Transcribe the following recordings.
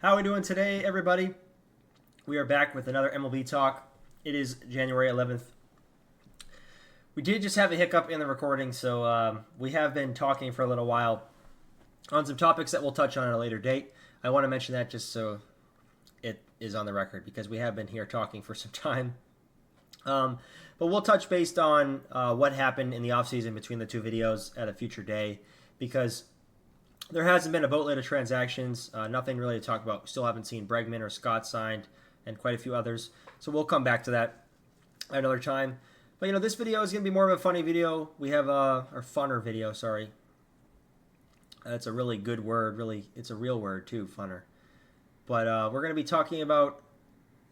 How are we doing today, everybody? We are back with another MLB talk. It is January 11th. We did just have a hiccup in the recording, so we have been talking for a little while on some topics that we'll touch on at a later date. I want to mention that just so it is on the record because we have been here talking for some time. But we'll touch based on what happened in the offseason between the two videos at a future day because there hasn't been a boatload of transactions. Nothing really to talk about. We still haven't seen Bregman or Scott signed and quite a few others. So we'll come back to that at another time. But, this video is going to be more of a funny video. We have or funner video, sorry. That's a really good word. Really, it's a real word, too, funner. But we're going to be talking about,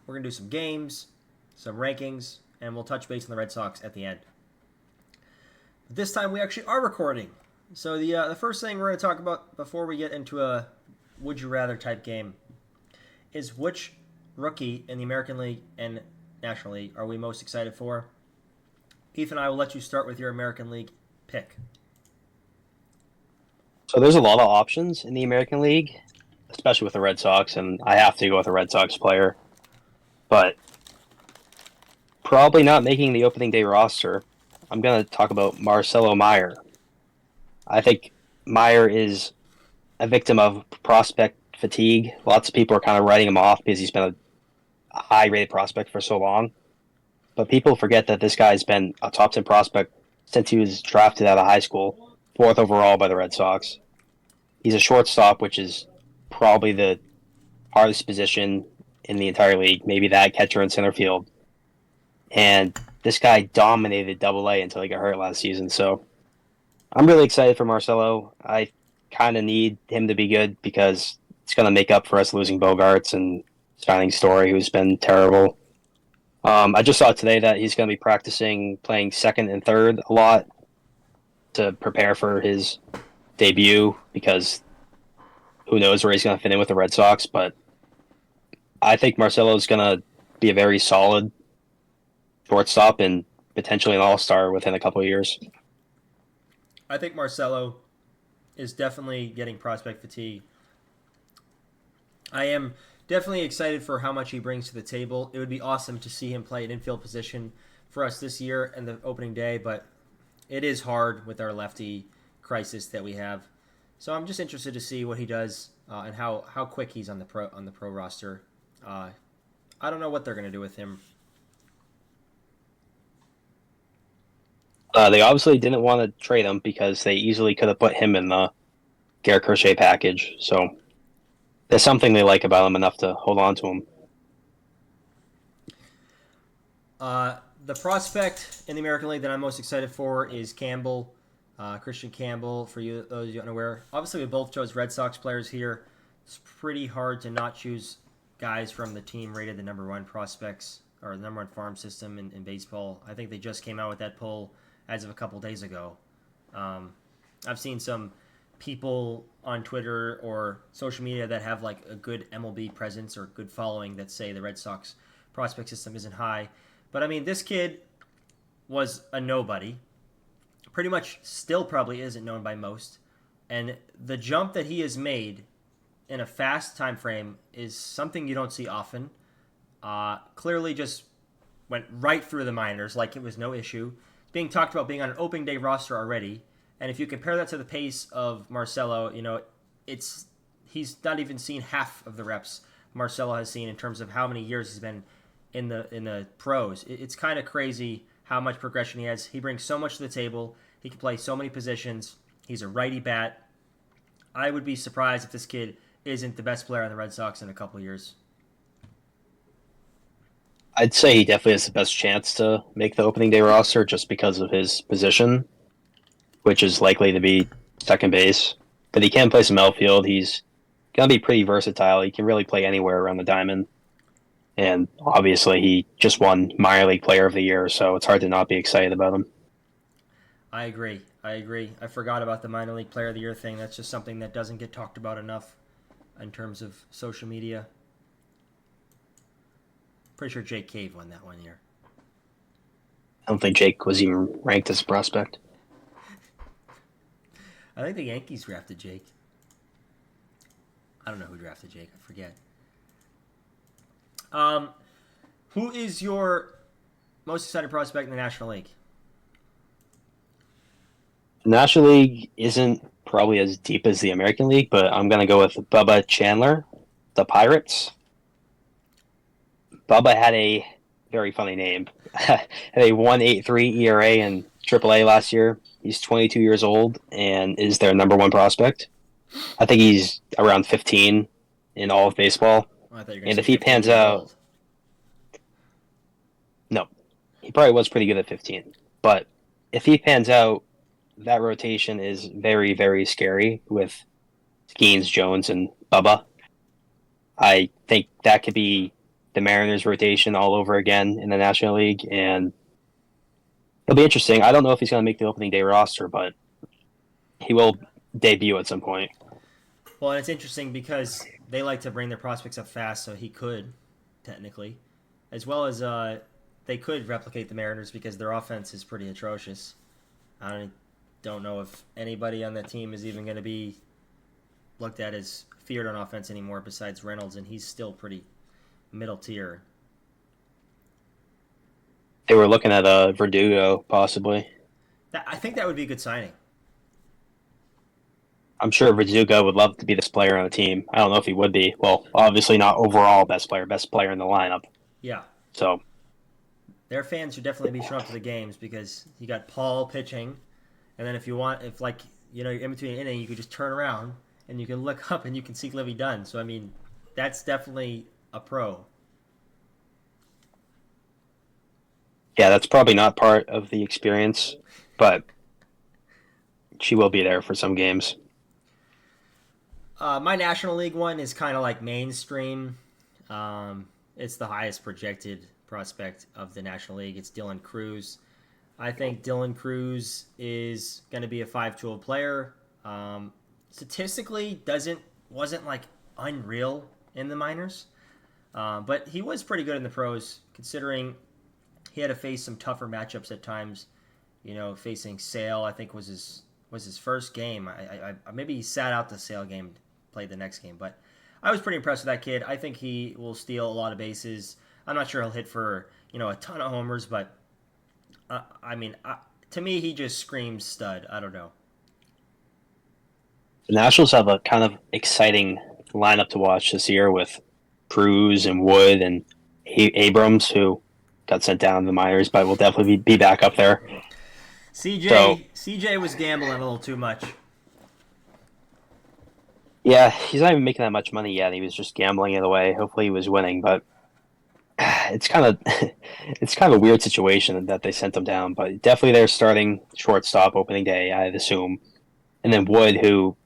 we're going to do some games, some rankings, and we'll touch base on the Red Sox at the end. But this time we actually are recording. So the first thing we're going to talk about before we get into a would you rather type game is which rookie in the American League and National League are we most excited for? Ethan, I will let you start with your American League pick. So there's a lot of options in the American League, especially with the Red Sox, and I have to go with a Red Sox player. But probably not making the opening day roster. I'm going to talk about Marcelo Meyer. I think Meyer is a victim of prospect fatigue. Lots of people are kind of writing him off because he's been a high-rated prospect for so long. But people forget that this guy's been a top 10 prospect since he was drafted out of high school, 4th overall by the Red Sox. He's a shortstop, which is probably the hardest position in the entire league, maybe that catcher in center field. And this guy dominated Double-A until he got hurt last season, so I'm really excited for Marcelo. I kind of need him to be good because it's going to make up for us losing Bogarts and signing Story, who's been terrible. I just saw today that he's going to be practicing playing second and third a lot to prepare for his debut because who knows where he's going to fit in with the Red Sox. But I think Marcelo is going to be a very solid shortstop and potentially an all-star within a couple of years. I think Marcelo is definitely getting prospect fatigue. I am definitely excited for how much he brings to the table. It would be awesome to see him play an infield position for us this year and the opening day, but it is hard with our lefty crisis that we have. So I'm just interested to see what he does and how quick he's on the pro roster. I don't know what they're going to do with him. They obviously didn't want to trade him because they easily could have put him in the Garrett Crochet package. So there's something they like about him enough to hold on to him. The prospect in the American League that I'm most excited for is Campbell, Christian Campbell. For you, those of you unaware, obviously we both chose Red Sox players here. It's pretty hard to not choose guys from the team rated the number one prospects or the number one farm system in baseball. I think they just came out with that poll as of a couple days ago. I've seen some people on Twitter or social media that have like a good MLB presence or good following that say the Red Sox prospect system isn't high. But I mean, this kid was a nobody. Pretty much still probably isn't known by most. And the jump that he has made in a fast time frame is something you don't see often. Clearly just went right through the minors like it was no issue. Being talked about being on an opening day roster already. And if you compare that to the pace of Marcelo, he's not even seen half of the reps Marcelo has seen in terms of how many years he's been in the pros. It's kind of crazy how much progression he has. He brings so much to the table. He can play so many positions. He's a righty bat. I would be surprised if this kid isn't the best player on the Red Sox in a couple years. I'd say he definitely has the best chance to make the opening day roster just because of his position, which is likely to be second base. But he can play some outfield. He's going to be pretty versatile. He can really play anywhere around the diamond. And obviously, he just won Minor League Player of the Year, so it's hard to not be excited about him. I agree. I forgot about the minor league player of the year thing. That's just something that doesn't get talked about enough in terms of social media. Pretty sure Jake Cave won that one year. I don't think Jake was even ranked as a prospect. I think the Yankees drafted Jake. I don't know who drafted Jake. I forget. Um, who is your most excited prospect in the National League? The National League isn't probably as deep as the American League, but I'm going to go with Bubba Chandler, the Pirates. Bubba had a very funny name. Had a 1.83 ERA in AAA last year. He's 22 years old and is their number one prospect. I think he's around 15 in all of baseball. Oh, I thought you were going And to if say he 15 pans years out, old. no, he probably was pretty good at 15. But if he pans out, that rotation is very, very scary with Skenes, Jones, and Bubba. I think that could be the Mariners rotation all over again in the National League, and it'll be interesting. I don't know if he's going to make the opening day roster, but he will debut at some point. Well, and it's interesting because they like to bring their prospects up fast, so he could, technically, as well as they could replicate the Mariners because their offense is pretty atrocious. I don't know if anybody on that team is even going to be looked at as feared on offense anymore besides Reynolds, and he's still pretty middle tier. They were looking at Verdugo, possibly. I think that would be a good signing. I'm sure Verdugo would love to be this player on the team. I don't know if he would be. Well, obviously not overall best player in the lineup. Yeah. So Their fans should definitely be showing up to the games because you got Paul pitching, and then if like you're in between an inning, you could just turn around and you can look up and you can see Livy Dunn. So I mean, that's definitely a pro. yeah, that's probably not part of the experience, but she will be there for some games. My National League one is kind of like mainstream. It's the highest projected prospect of the National League. It's Dylan Cruz. I think Dylan Cruz is going to be a 5-tool player. Statistically, wasn't like unreal in the minors, but he was pretty good in the pros, considering he had to face some tougher matchups at times. Facing Sale, I think was his first game. I maybe he sat out the Sale game, played the next game, but I was pretty impressed with that kid. I think he will steal a lot of bases. I'm not sure he'll hit for a ton of homers, but to me, he just screams stud. I don't know. The Nationals have a kind of exciting lineup to watch this year with Cruz and Wood and Abrams, who got sent down to the minors, but will definitely be back up there. So, CJ was gambling a little too much. yeah, he's not even making that much money yet. He was just gambling it away. Hopefully, he was winning, but it's kind of it's kind of a weird situation that they sent him down. But definitely, they're starting shortstop opening day, I'd assume, and then Wood, who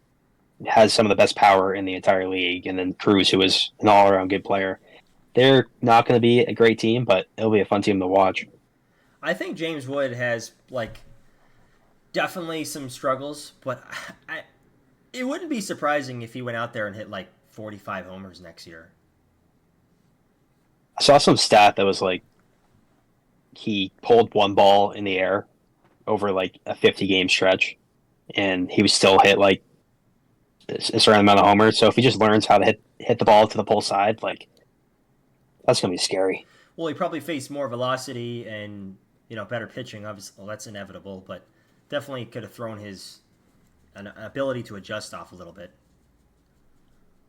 has some of the best power in the entire league, and then Cruz, who is an all-around good player. They're not going to be a great team, but it'll be a fun team to watch. I think James Wood has definitely some struggles, but it wouldn't be surprising if he went out there and hit 45 homers next year. I saw some stat that was he pulled one ball in the air over a 50-game stretch, and he was still hit a certain amount of homers. So if he just learns how to hit the ball to the pull side, that's gonna be scary. Well, he probably faced more velocity and better pitching. Obviously, well, that's inevitable, but definitely could have thrown his an ability to adjust off a little bit.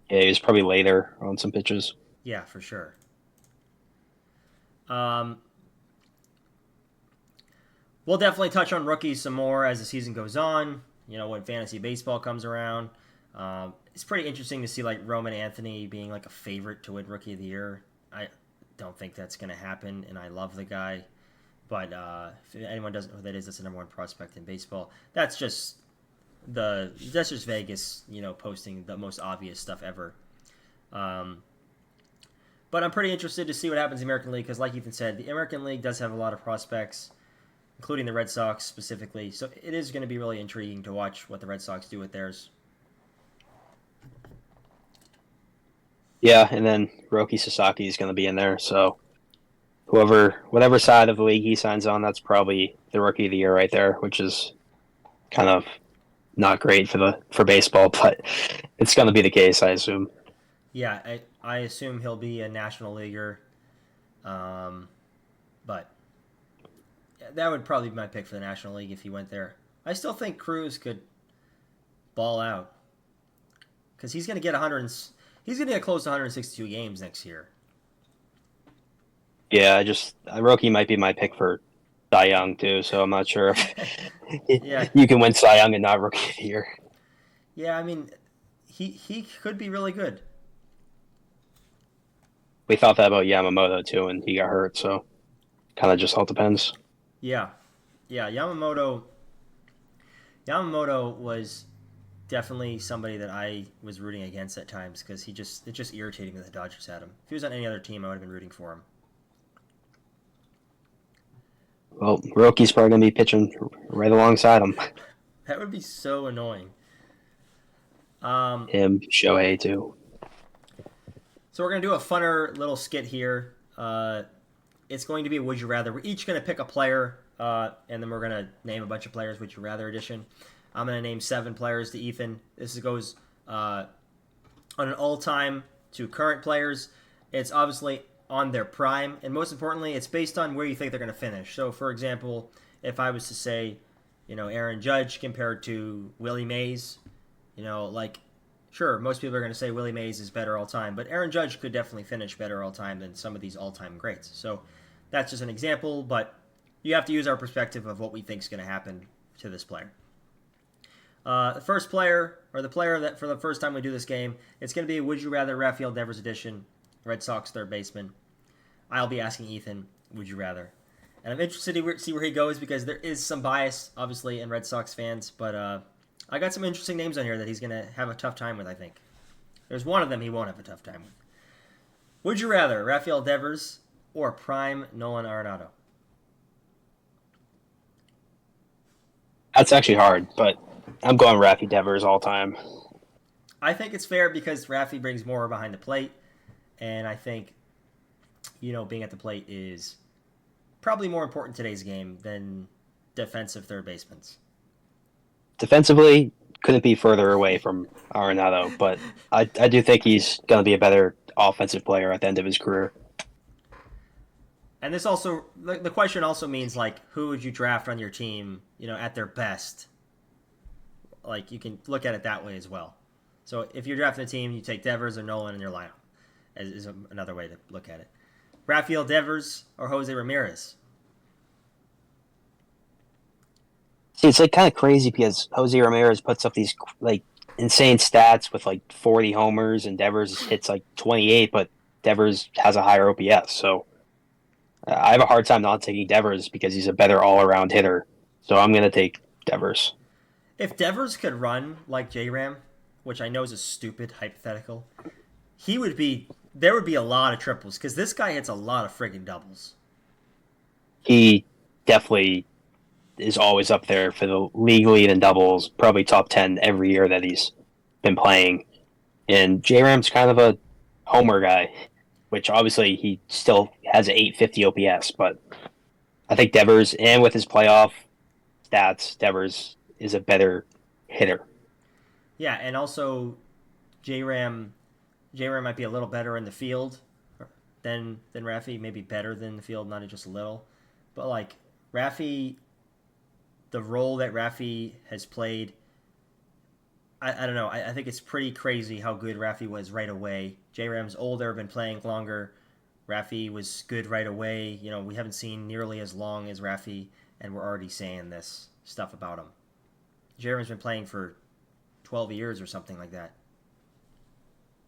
Yeah, he was probably later on some pitches. Yeah, for sure. We'll definitely touch on rookies some more as the season goes on. When fantasy baseball comes around. It's pretty interesting to see Roman Anthony being a favorite to win Rookie of the Year. I don't think that's going to happen, and I love the guy. But if anyone doesn't know who that is, that's the number one prospect in baseball. That's just Vegas, posting the most obvious stuff ever. But I'm pretty interested to see what happens in the American League because, like Ethan said, the American League does have a lot of prospects, including the Red Sox specifically. So it is going to be really intriguing to watch what the Red Sox do with theirs. Yeah, and then Roki Sasaki is going to be in there. So whatever side of the league he signs on, that's probably the Rookie of the Year right there, which is kind of not great for baseball, but it's going to be the case, I assume. Yeah, I assume he'll be a National Leaguer, but that would probably be my pick for the National League if he went there. I still think Cruz could ball out because he's going to get 100. He's going to get close to 162 games next year. Yeah, Roki might be my pick for Cy Young too, so I'm not sure Yeah, if you can win Cy Young and not Rookie of the Year. yeah. I mean, he could be really good. We thought that about Yamamoto too, and he got hurt, so kind of just all depends. Yeah, yeah. Yamamoto was definitely somebody that I was rooting against at times because it just irritated me that the Dodgers had him. If he was on any other team, I would have been rooting for him. Well, Roki's probably gonna be pitching right alongside him. That would be so annoying. Um, Him, Shohei too. so we're gonna do a funner little skit here. It's going to be a Would You Rather. We're each gonna pick a player, and then we're gonna name a bunch of players. Would You Rather edition. I'm gonna name 7 players to Ethan. This goes on an all-time to current players. It's obviously on their prime, and most importantly, it's based on where you think they're going to finish. So, for example, if I was to say, Aaron Judge compared to Willie Mays, like, sure, most people are going to say Willie Mays is better all time, but Aaron Judge could definitely finish better all time than some of these all-time greats. So, that's just an example, but you have to use our perspective of what we think is going to happen to this player. The first player, or the player that for the first time we do this game, it's going to be a Would You Rather Rafael Devers edition, Red Sox third baseman. I'll be asking Ethan, Would you rather? And I'm interested to see where he goes because there is some bias, obviously, in Red Sox fans, but I got some interesting names on here that he's going to have a tough time with, I think. There's one of them he won't have a tough time with. Would you rather Rafael Devers or prime Nolan Arenado? That's actually hard, but I'm going Rafi Devers all time. I think it's fair because Rafi brings more behind the plate, and I think, being at the plate is probably more important in today's game than defensive third basemen. Defensively, couldn't be further away from Arenado, but I do think he's going to be a better offensive player at the end of his career. And this also, the question also means, like, who would you draft on your team, at their best? Like, you can look at it that way as well. So if you're drafting a team, you take Devers or Nolan in your lineup, is another way to look at it. Rafael Devers or Jose Ramirez? See, it's like kind of crazy because Jose Ramirez puts up these like insane stats with like 40 homers, and Devers hits like 28, but Devers has a higher OPS. So I have a hard time not taking Devers because he's a better all-around hitter. So I'm going to take Devers. If Devers could run like J-Ram, which I know is a stupid hypothetical, there would be a lot of triples because this guy hits a lot of friggin' doubles. He definitely is always up there for the league lead in doubles, probably top 10 every year that he's been playing. And J Ram's kind of a homer guy, which obviously he still has an 850 OPS, but I think Devers, and with his playoff stats, Devers is a better hitter. Yeah, and also J-Ram might be a little better in the field than Rafi, maybe better than the field, not just a little. But like Rafi, the role that Rafi has played, I don't know. I think it's pretty crazy how good Rafi was right away. J-Ram's older, been playing longer. Rafi was good right away. We haven't seen nearly as long as Rafi, and we're already saying this stuff about him. J-Ram's been playing for 12 years or something like that.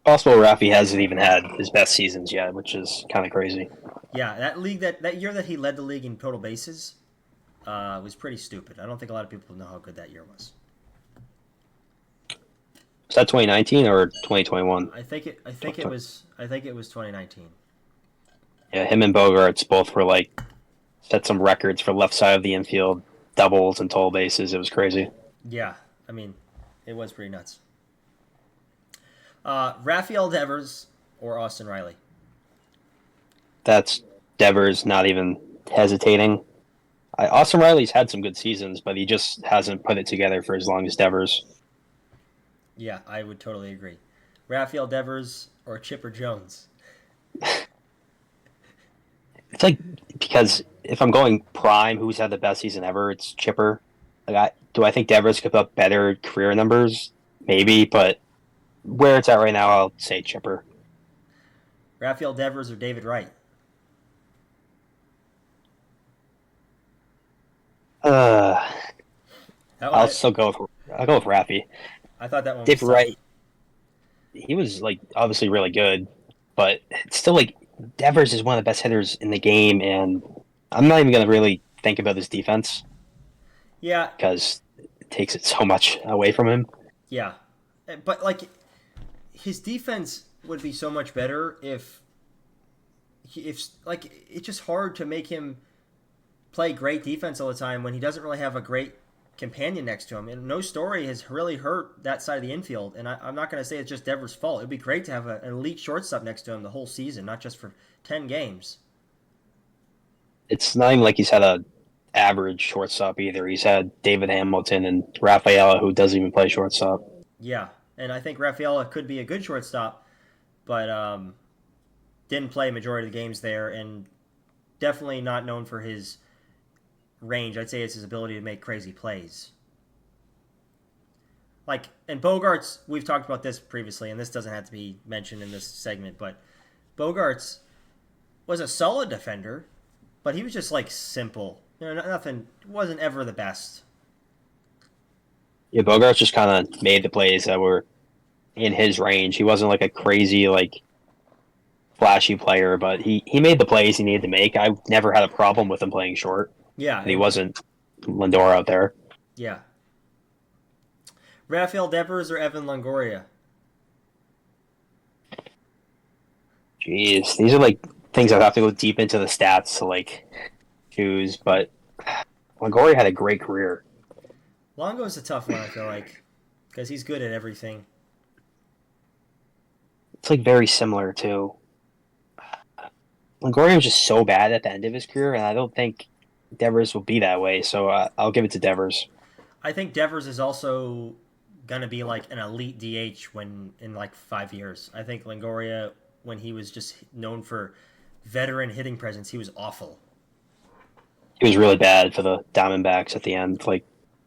Possible Rafi hasn't even had his best seasons yet, which is kind of crazy. Yeah, that year that he led the league in total bases was pretty stupid. I don't think a lot of people know how good that year was. Is that 2019 or 2021? I think it was 2019. Yeah, him and Bogarts both were like set some records for left side of the infield doubles and total bases. It was crazy. Yeah, I mean, it was pretty nuts. Rafael Devers or Austin Riley? That's Devers not even hesitating. Austin Riley's had some good seasons, but he just hasn't put it together for as long as Devers. Yeah, I would totally agree. Rafael Devers or Chipper Jones? It's like because if I'm going prime, who's had the best season ever? It's Chipper. Do I think Devers could put up better career numbers? Maybe, but where it's at right now, I'll say Chipper. Rafael Devers or David Wright? Uh, That I'll one, still go with I'll go with Raffy. I thought that one was David tough. Wright, he was like obviously really good, but it's still like Devers is one of the best hitters in the game, and I'm not even gonna really think about his defense Yeah, because it takes it so much away from him. yeah, but like his defense would be so much better if like it's just hard to make him play great defense all the time when he doesn't really have a great companion next to him. And no story has really hurt that side of the infield. And I'm not going to say it's just Devers' fault. It'd be great to have an elite shortstop next to him the whole season, not just for 10 games. It's not even like he's had a average shortstop either. He's had David Hamilton and Rafaela, who doesn't even play shortstop. Yeah. And I think Rafaela could be a good shortstop, but didn't play a majority of the games there and definitely not known for his range. I'd say it's his ability to make crazy plays. Like, and Bogarts, we've talked about this previously, and this doesn't have to be mentioned in this segment, but Bogarts was a solid defender, but he was just like simple. Nothing, wasn't ever the best. Yeah, Bogarts just kind of made the plays that were in his range. He wasn't like a crazy, like, flashy player, but he made the plays he needed to make. I never had a problem with him playing short, Yeah, and he wasn't Lindor out there. yeah. Rafael Devers or Evan Longoria? Jeez, these are like things I'd have to go deep into the stats to like choose, but Longoria had a great career. Longo's a tough one, I feel like, because he's good at everything. It's like very similar to Longoria was just so bad at the end of his career, and I don't think Devers will be that way. So I'll give it to Devers. I think Devers is also gonna be like an elite DH when in like 5 years. I think Longoria, when he was just known for veteran hitting presence, he was awful. He was really bad for the Diamondbacks at the end. Like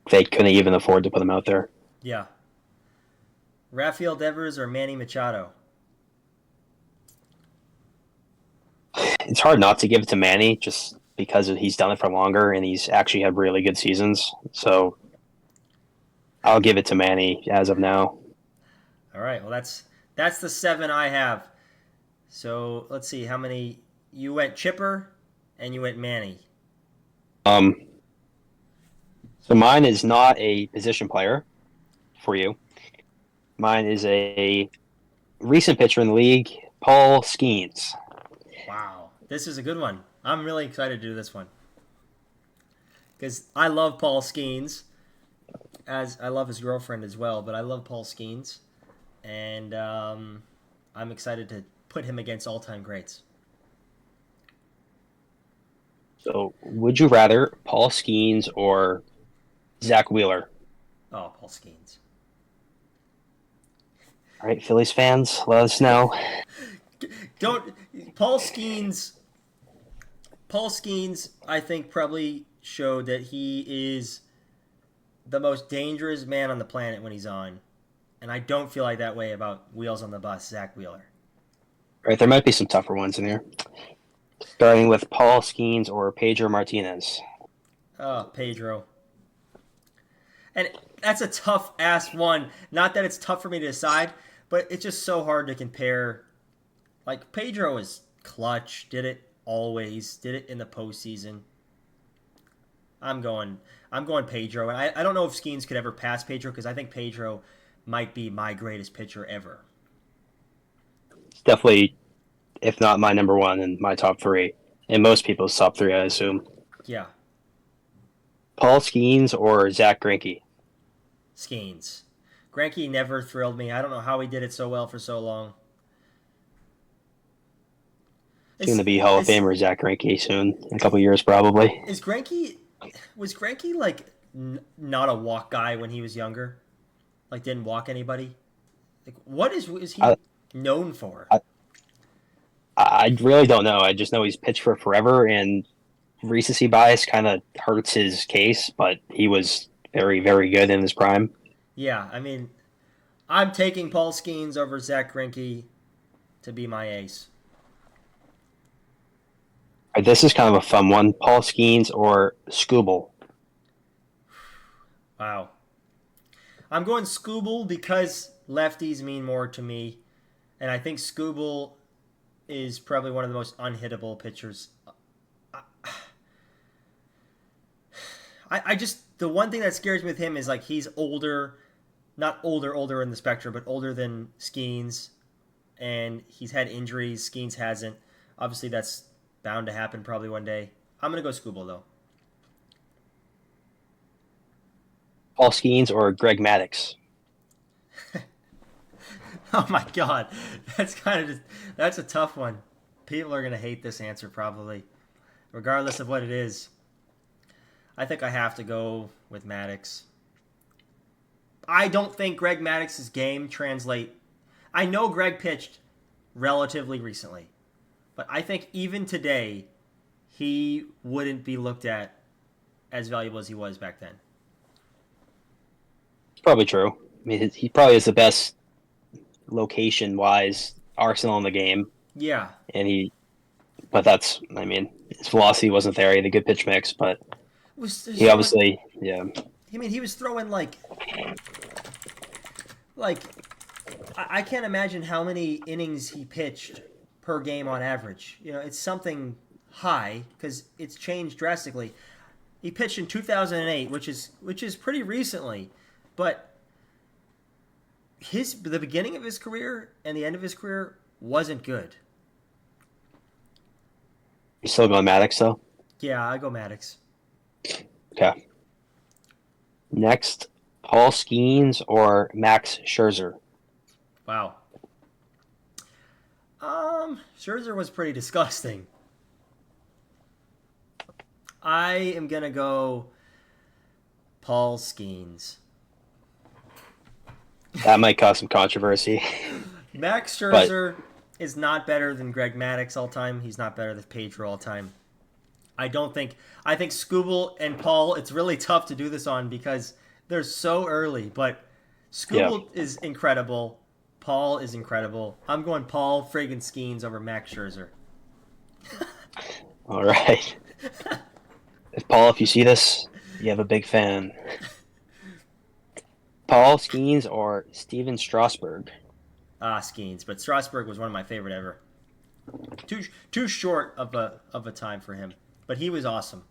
they couldn't even afford to put him out there. Yeah. Rafael Devers or Manny Machado? It's hard not to give it to Manny just because he's done it for longer and he's actually had really good seasons. So I'll give it to Manny as of now. All right. Well, that's the seven I have. So let's see how many you went Chipper and you went Manny. Um, so mine is not a position player for you. Mine is a recent pitcher in the league, Paul Skenes. Wow, this is a good one. I'm really excited to do this one because I love Paul Skenes, as I love his girlfriend as well. But I love Paul Skenes, and I'm excited to put him against all-time greats. So would you rather Paul Skenes or Zach Wheeler? Oh, Paul Skenes. All right, Phillies fans, let us know. Don't Paul Skenes. Paul Skenes, I think, probably showed that he is the most dangerous man on the planet when he's on, and I don't feel like that way about Wheels on the Bus, Zach Wheeler. All right, there might be some tougher ones in here. Starting with Paul Skenes or Pedro Martinez. Oh, Pedro. And that's a tough ass one. Not that it's tough for me to decide, but it's just so hard to compare. Like Pedro is clutch, did it always, did it in the postseason. I'm going Pedro, and I don't know if Skeens could ever pass Pedro because I think Pedro might be my greatest pitcher ever. It's definitely, if not my number one, in my top three. In most people's top three, I assume. Yeah, Paul Skenes or Zach Greinke? Skeens. Greinke never thrilled me. I don't know how he did it so well for so long. It's going to be Hall of Famer Zach Greinke soon, in a couple years probably. Is Greinke was Greinke like not a walk guy when he was younger? Like didn't walk anybody? Like, what is he I, known for? I I really don't know. I just know he's pitched for forever, and recency bias kind of hurts his case. But he was very very good in his prime. Yeah, I mean, I'm taking Paul Skenes over Zach Greinke to be my ace. This is kind of a fun one. Paul Skeens or Scooble. Wow. I'm going Scooble because lefties mean more to me, and I think Scooble is probably one of the most unhittable pitchers. I just the one thing that scares me with him is like he's older, not older in the spectrum, but older than Skeens, and he's had injuries. Skeens hasn't. Obviously, that's bound to happen probably one day. I'm gonna go Scooble though. Paul Skeens or Greg Maddux. Oh my god, that's kind of just, that's a tough one. People are gonna hate this answer probably, regardless of what it is. I think I have to go with Maddox. I don't think Greg Maddox's game translate. I know Greg pitched relatively recently, but I think even today he wouldn't be looked at as valuable as he was back then. It's probably true. I mean, he probably is the best location wise arsenal in the game, Yeah, and but that's I mean his velocity wasn't there. He had a good pitch mix, but was he throwing. obviously yeah. I mean, he was throwing like I can't imagine how many innings he pitched per game on average. You know, it's something high because it's changed drastically. He pitched in 2008, which is pretty recently, but the beginning of his career and the end of his career wasn't good. You still going Maddox though? Yeah, I go Maddox. Okay. Next, Paul Skeens or Max Scherzer. Wow. Scherzer was pretty disgusting. I am gonna go Paul Skeens. That might cause some controversy, Max but Scherzer is not better than Greg Maddux all time. He's not better than Pedro all time. I don't think. I think Scooble and Paul. It's really tough to do this on because they're so early. But yeah. Scooble is incredible. Paul is incredible. I'm going Paul friggin' Skeens over Max Scherzer. All right. If Paul, if you see this, you have a big fan. Paul Skeens or Steven Strasburg. Skeens, but Strasburg was one of my favorite ever. Too short of a time for him, but he was awesome.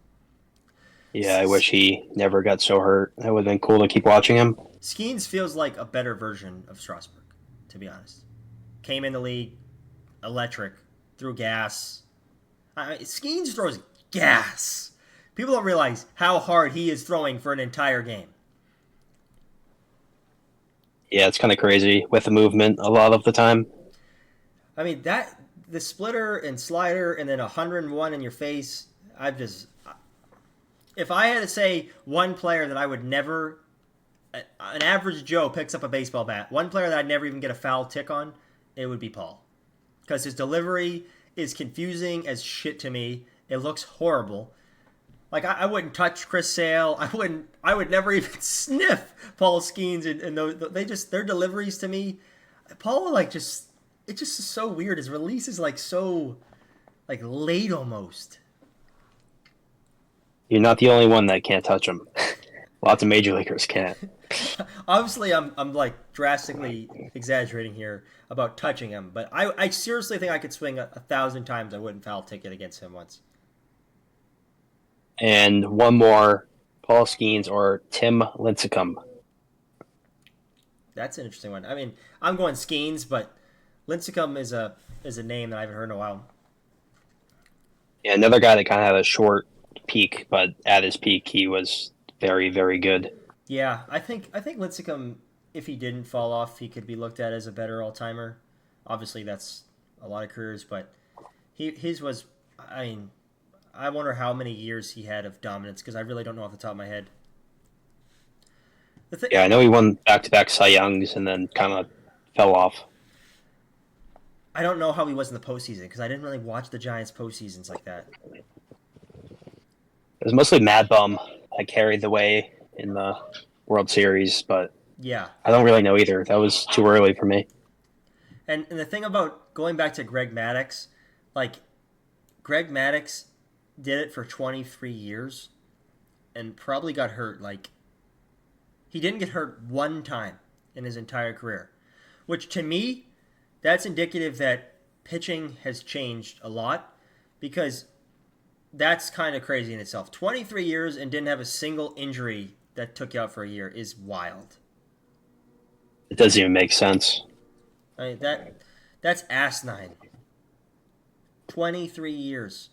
Yeah, I wish he never got so hurt. That would have been cool to keep watching him. Skeens feels like a better version of Strasburg, to be honest. Came in the league, electric, threw gas. Skeens throws gas. People don't realize how hard he is throwing for an entire game. Yeah, it's kind of crazy with the movement a lot of the time. I mean that the splitter and slider and then 101 in your face. If I had to say one player that I would never, an average Joe picks up a baseball bat, one player that I'd never even get a foul tick on, it would be Paul, because his delivery is confusing as shit to me. It looks horrible. Like I wouldn't touch Chris Sale. I would never even sniff Paul Skeens and their deliveries to me. Paul it just is so weird. His release is like so like late almost. You're not the only one that can't touch him. Lots of major leaguers can't. Obviously, I'm like drastically exaggerating here about touching him, but I seriously think I could swing 1,000 times. I wouldn't foul ticket against him once. And one more, Paul Skeens or Tim Lincecum. That's an interesting one. I mean, I'm going Skeens, but Lincecum is a name that I haven't heard in a while. Yeah, another guy that kind of had a short peak, but at his peak, he was very, very good. Yeah, I think Lincecum, if he didn't fall off, he could be looked at as a better all timer. Obviously, that's a lot of careers, but his was. I mean, I wonder how many years he had of dominance because I really don't know off the top of my head. Yeah, I know he won back-to-back Cy Youngs and then kind of fell off. I don't know how he was in the postseason because I didn't really watch the Giants postseasons like that. It was mostly Mad Bum that carried the way in the World Series, but Yeah. I don't really know either. That was too early for me. And the thing about going back to Greg Maddux, like Greg Maddux did it for 23 years and probably got hurt. Like he didn't get hurt one time in his entire career, which to me, that's indicative that pitching has changed a lot because that's kind of crazy in itself. 23 years and didn't have a single injury that took you out for a year is wild. It doesn't even make sense. I mean, that's asinine. 23 years.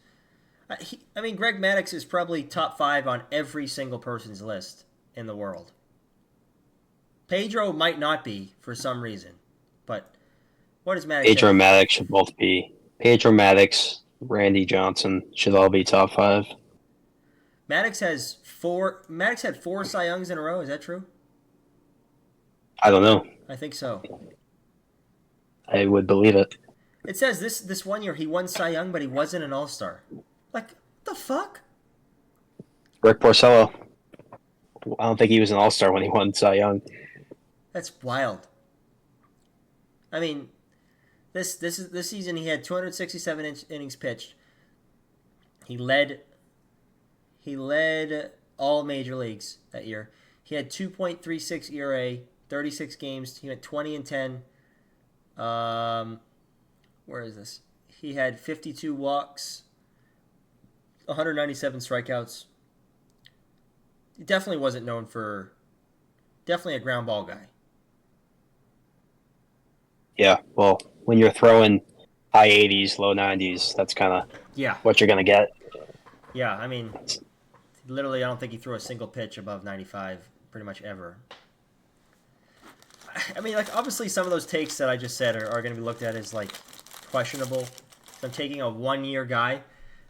I mean, Greg Maddux is probably top 5 on every single person's list in the world. Pedro might not be for some reason, but what is Maddux? Pedro and Maddox should both be. Pedro Maddox, Randy Johnson should all be top 5. Maddux has 4. Maddux had 4 Cy Youngs in a row. Is that true? I don't know. I think so. I would believe it. It says this one year he won Cy Young, but he wasn't an All-Star. Like, what the fuck? Rick Porcello. I don't think he was an All-Star when he won Cy Young. That's wild. I mean, this season he had 267 innings pitched. He led all major leagues that year. He had 2.36 ERA, 36 games. He went 20-10. Where is this? He had 52 walks, 197 strikeouts. He definitely wasn't known for definitely a ground ball guy. Yeah, well, when you're throwing high 80s, low 90s, that's kind of what you're going to get. Yeah, I mean, literally, I don't think he threw a single pitch above 95 pretty much ever. I mean, like, obviously some of those takes that I just said are going to be looked at as, like, questionable. So I'm taking a one-year guy.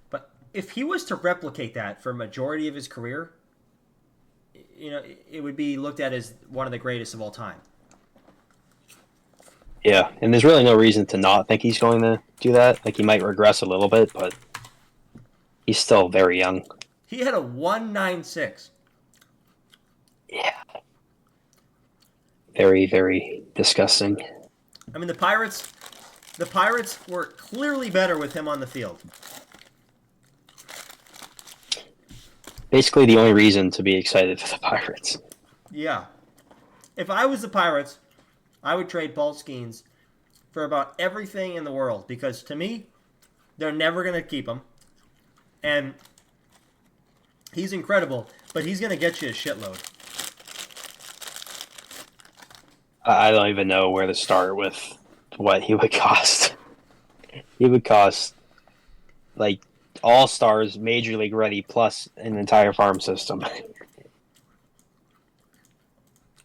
But if he was to replicate that for a majority of his career, you know, it would be looked at as one of the greatest of all time. Yeah, and there's really no reason to not think he's going to do that. Like, he might regress a little bit, but he's still very young. He had a 1.96. Yeah. Very, very disgusting. I mean, the Pirates were clearly better with him on the field. Basically the only reason to be excited for the Pirates. Yeah. If I was the Pirates, I would trade Paul Skenes for about everything in the world because, to me, they're never going to keep him. And he's incredible, but he's going to get you a shitload. I don't even know where to start with what he would cost. He would cost, like, all-stars, major league ready, plus an entire farm system.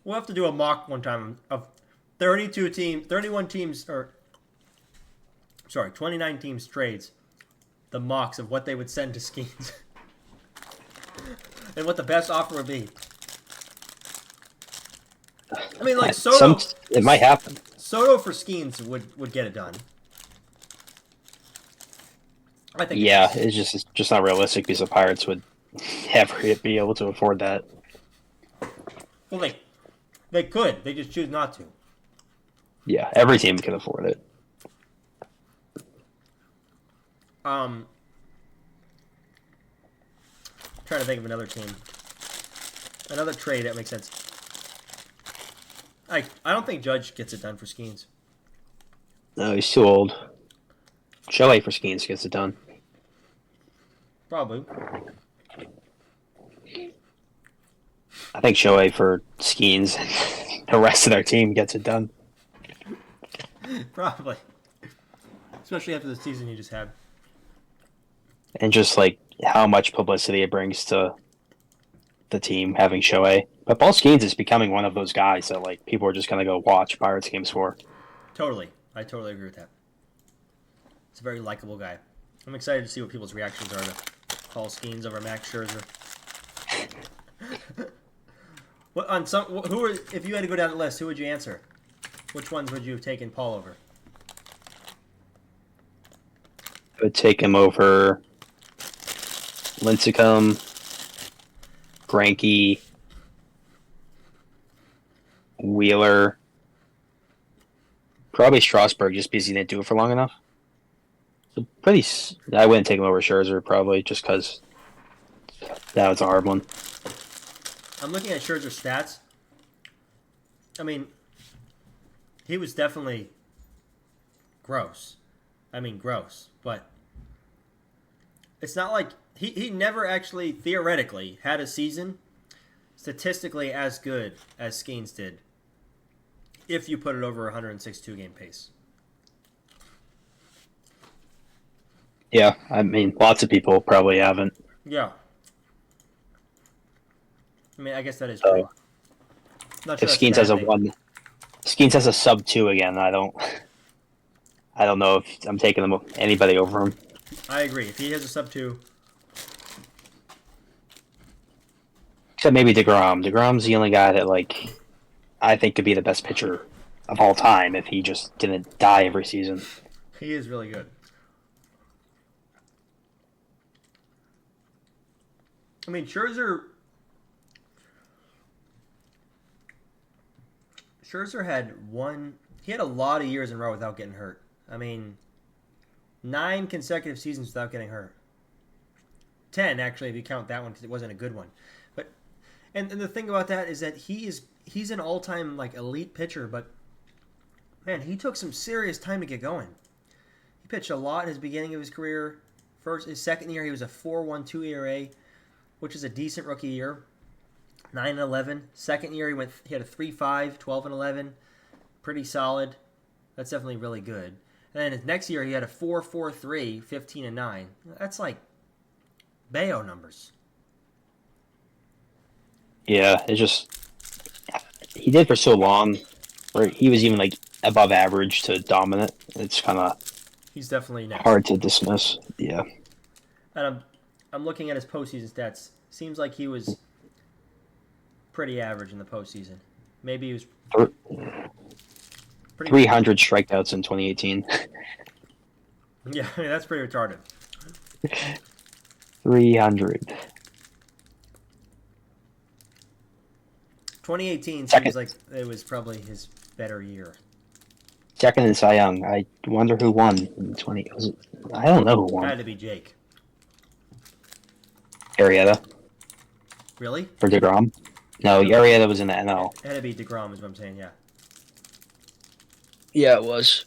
We'll have to do a mock one time of 31 teams, or, sorry, 29 teams trades, the mocks of what they would send to Skenes. And what the best offer would be. I mean, like, Soto... It might happen. Soto for Skenes would get it done. I think. Yeah, it's just not realistic because the Pirates would ever be able to afford that. Well, they could. They just choose not to. Yeah, every team can afford it. Trying to think of another team. Another trade that makes sense. I don't think Judge gets it done for Skenes. No, he's too old. Shohei for Skenes gets it done. Probably. I think Shohei for Skenes and the rest of their team gets it done. Probably. Especially after the season you just had. And just, like, how much publicity it brings to the team having Shohei. But Paul Skenes is becoming one of those guys that, like, people are just going to go watch Pirates games for. Totally. I totally agree with that. He's a very likable guy. I'm excited to see what people's reactions are to Paul Skenes over Max Scherzer. If you had to go down the list, who would you answer? Which ones would you have taken Paul over? I would take him over Lincecum, Greinke, Wheeler, probably Strasburg, just because he didn't do it for long enough. So I wouldn't take him over Scherzer, probably, just because that was a hard one. I'm looking at Scherzer's stats. I mean, he was definitely gross. Gross. But it's not like he never actually theoretically had a season statistically as good as Skenes did if you put it over 162 game pace. Yeah, I mean, lots of people probably haven't. Yeah. I mean, I guess that is So true. Not sure if that's a Skenes has bad a thing. Skenes has a sub 2 again, I don't know if I'm taking anybody over him. I agree. If he has a sub 2, Except maybe DeGrom. DeGrom's the only guy that I think could be the best pitcher of all time if he just didn't die every season. he is really good. I mean, Scherzer had one. He had a lot of years in a row without getting hurt. I mean, 9 consecutive seasons without getting hurt. 10 actually, if you count that one because it wasn't a good one. But and the thing about that is that he's an all-time elite pitcher, but man, he took some serious time to get going. He pitched a lot in his beginning of his career. His second year, he was a 4.12 ERA, which is a decent rookie year. 9-11. Second year, he had a 3.5, 12-11, pretty solid. That's definitely really good. And then his next year, he had a 4.43, 15-9. That's like Bayo numbers. Yeah, he did for so long, where he was even above average to dominant. It's kind of He's definitely next. hard to dismiss. Yeah, And I'm looking at his postseason stats. Seems like he was pretty average in the postseason. Maybe he was pretty 300 strikeouts in 2018. Yeah, that's pretty retarded. 300. 2018 seems Second. like it was probably his better year. Second in Cy Young. I wonder who won in 20. I don't know who won. Had to be Jake. Arrieta Really? or DeGrom? No, Arrieta was in the NL. It had to be DeGrom, is what I'm saying. Yeah. Yeah, it was.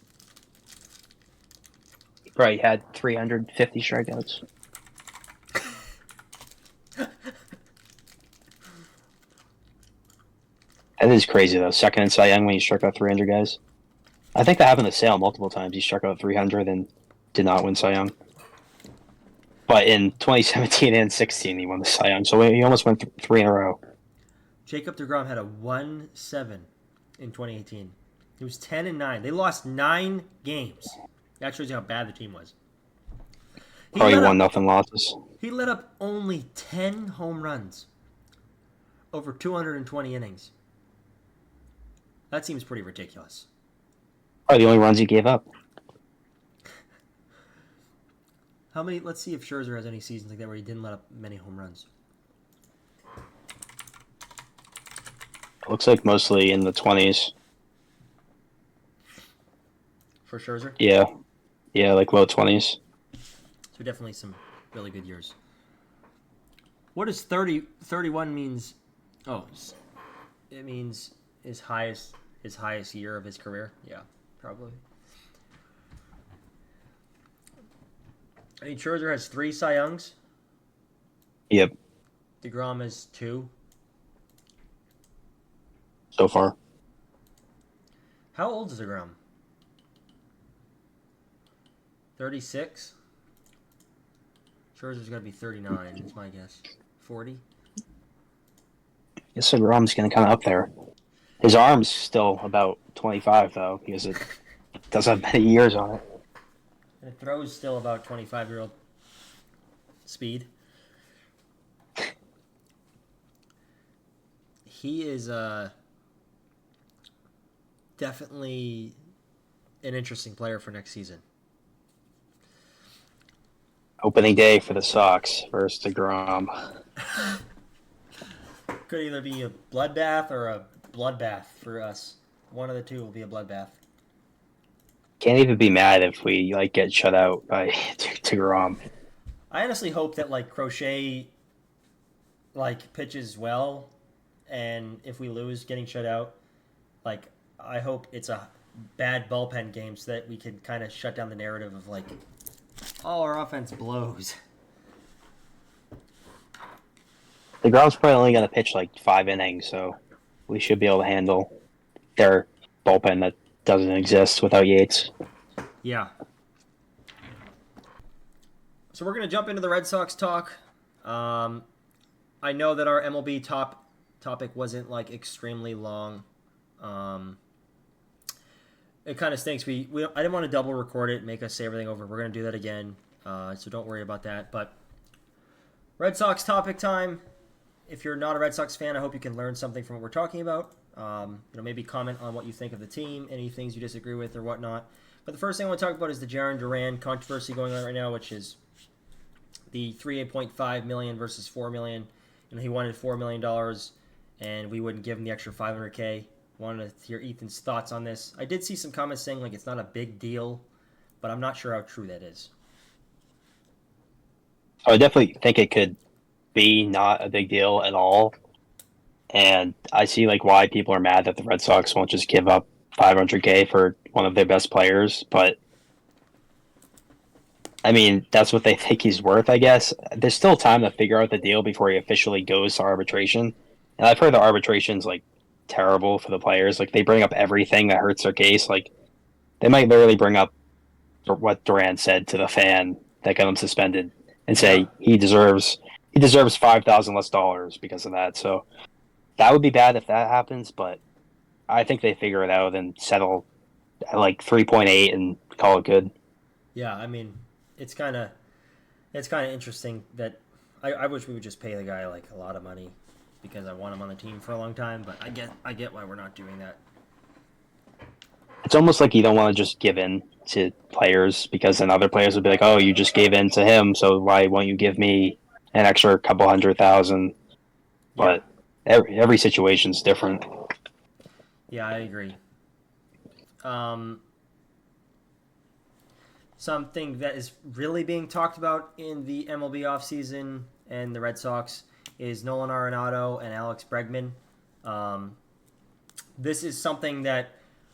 He probably had 350 strikeouts. That is crazy, though. Second in Cy Young when he struck out 300 guys. I think that happened to Sale multiple times. He struck out 300 and did not win Cy Young. But in 2017 and 16, he won the Cy Young. So he almost went 3 in a row. Jacob DeGrom had a 1.7 in 2018. He was 10-9. They lost 9 games. That shows you how bad the team was. Probably 1-0 losses. He let up only 10 home runs over 220 innings. That seems pretty ridiculous. Probably the only runs he gave up. How many? Let's see if Scherzer has any seasons like that where he didn't let up many home runs. Looks like mostly in the 20s. For Scherzer? Yeah. Yeah, low 20s. So definitely some really good years. What does 31 means? Oh, it means his highest year of his career. Yeah, probably. I mean, Scherzer has 3 Cy Youngs. Yep. DeGrom has 2. So far. How old is DeGrom? 36? Scherzer's got to be 39, is my guess. 40? I guess DeGrom's getting kind of up there. His arm's still about 25, though, because it doesn't have many years on it. And it throws still about 25-year-old speed. He is definitely an interesting player for next season. Opening day for the Sox versus DeGrom. Could either be a bloodbath or a bloodbath for us. One of the two will be a bloodbath. Can't even be mad if we like get shut out by DeGrom. I honestly hope that like Crochet like pitches well, and if we lose, getting shut out, like I hope it's a bad bullpen game so that we can kind of shut down the narrative of like, oh, our offense blows. DeGrom's probably only going to pitch like 5 innings, so we should be able to handle their bullpen that doesn't exist without Yates. Yeah. So we're gonna jump into the Red Sox talk. I know that our MLB topic wasn't like extremely long. It kind of stinks. I didn't want to double record it, and make us say everything over. We're gonna do that again, so don't worry about that. But Red Sox topic time. If you're not a Red Sox fan, I hope you can learn something from what we're talking about. Maybe comment on what you think of the team, any things you disagree with or whatnot. But the first thing I want to talk about is the Jarren Duran controversy going on right now, which is the $3.5 million versus $4 million. He wanted $4 million, and we wouldn't give him the extra $500K. Wanted to hear Ethan's thoughts on this. I did see some comments saying like it's not a big deal, but I'm not sure how true that is. I definitely think it could be not a big deal at all. And I see like why people are mad that the Red Sox won't just give up $500K for one of their best players. But I mean, that's what they think he's worth, I guess. There's still time to figure out the deal before he officially goes to arbitration. And I've heard the arbitration's like terrible for the players. Like they bring up everything that hurts their case. Like they might literally bring up what Duran said to the fan that got him suspended and say he deserves $5,000 less dollars because of that. So that would be bad if that happens, but I think they figure it out and settle at like 3.8 and call it good. Yeah, I mean, it's kind of interesting that I wish we would just pay the guy like a lot of money because I want him on the team for a long time. But I get why we're not doing that. It's almost like you don't want to just give in to players because then other players would be like, "Oh, you just gave in to him, so why won't you give me an extra couple $100,000?" But every situation's different. Yeah, I agree. Something that is really being talked about in the MLB offseason and the Red Sox is Nolan Arenado and Alex Bregman. This is something that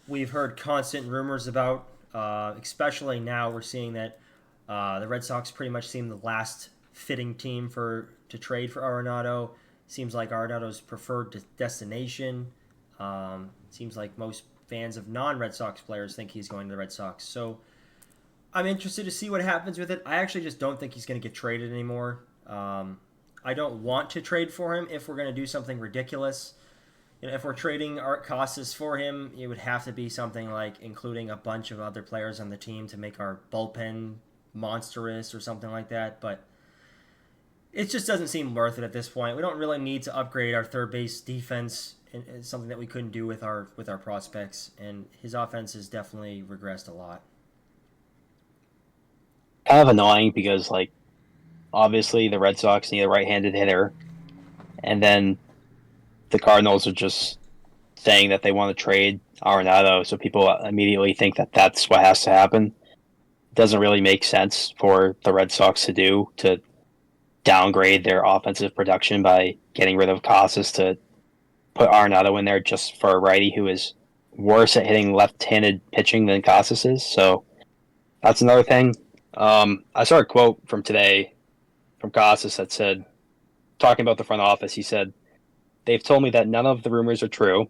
we've heard constant rumors about, especially now we're seeing that the Red Sox pretty much seem the last fitting team to trade for Arenado. Seems like Arenado's preferred destination. Seems like most fans of non-Red Sox players think he's going to the Red Sox. So I'm interested to see what happens with it. I actually just don't think he's going to get traded anymore. I don't want to trade for him if we're going to do something ridiculous. If we're trading Art Costas for him, it would have to be something like including a bunch of other players on the team to make our bullpen monstrous or something like that. But it just doesn't seem worth it at this point. We don't really need to upgrade our third base defense. It's something that we couldn't do with our prospects, and his offense has definitely regressed a lot. Kind of annoying because, like, obviously the Red Sox need a right-handed hitter, and then the Cardinals are just saying that they want to trade Arenado, so people immediately think that that's what has to happen. It doesn't really make sense for the Red Sox to downgrade their offensive production by getting rid of Casas to put Arenado in there just for a righty who is worse at hitting left-handed pitching than Casas is. So that's another thing. I saw a quote from today from Casas that said, talking about the front office, he said, "They've told me that none of the rumors are true.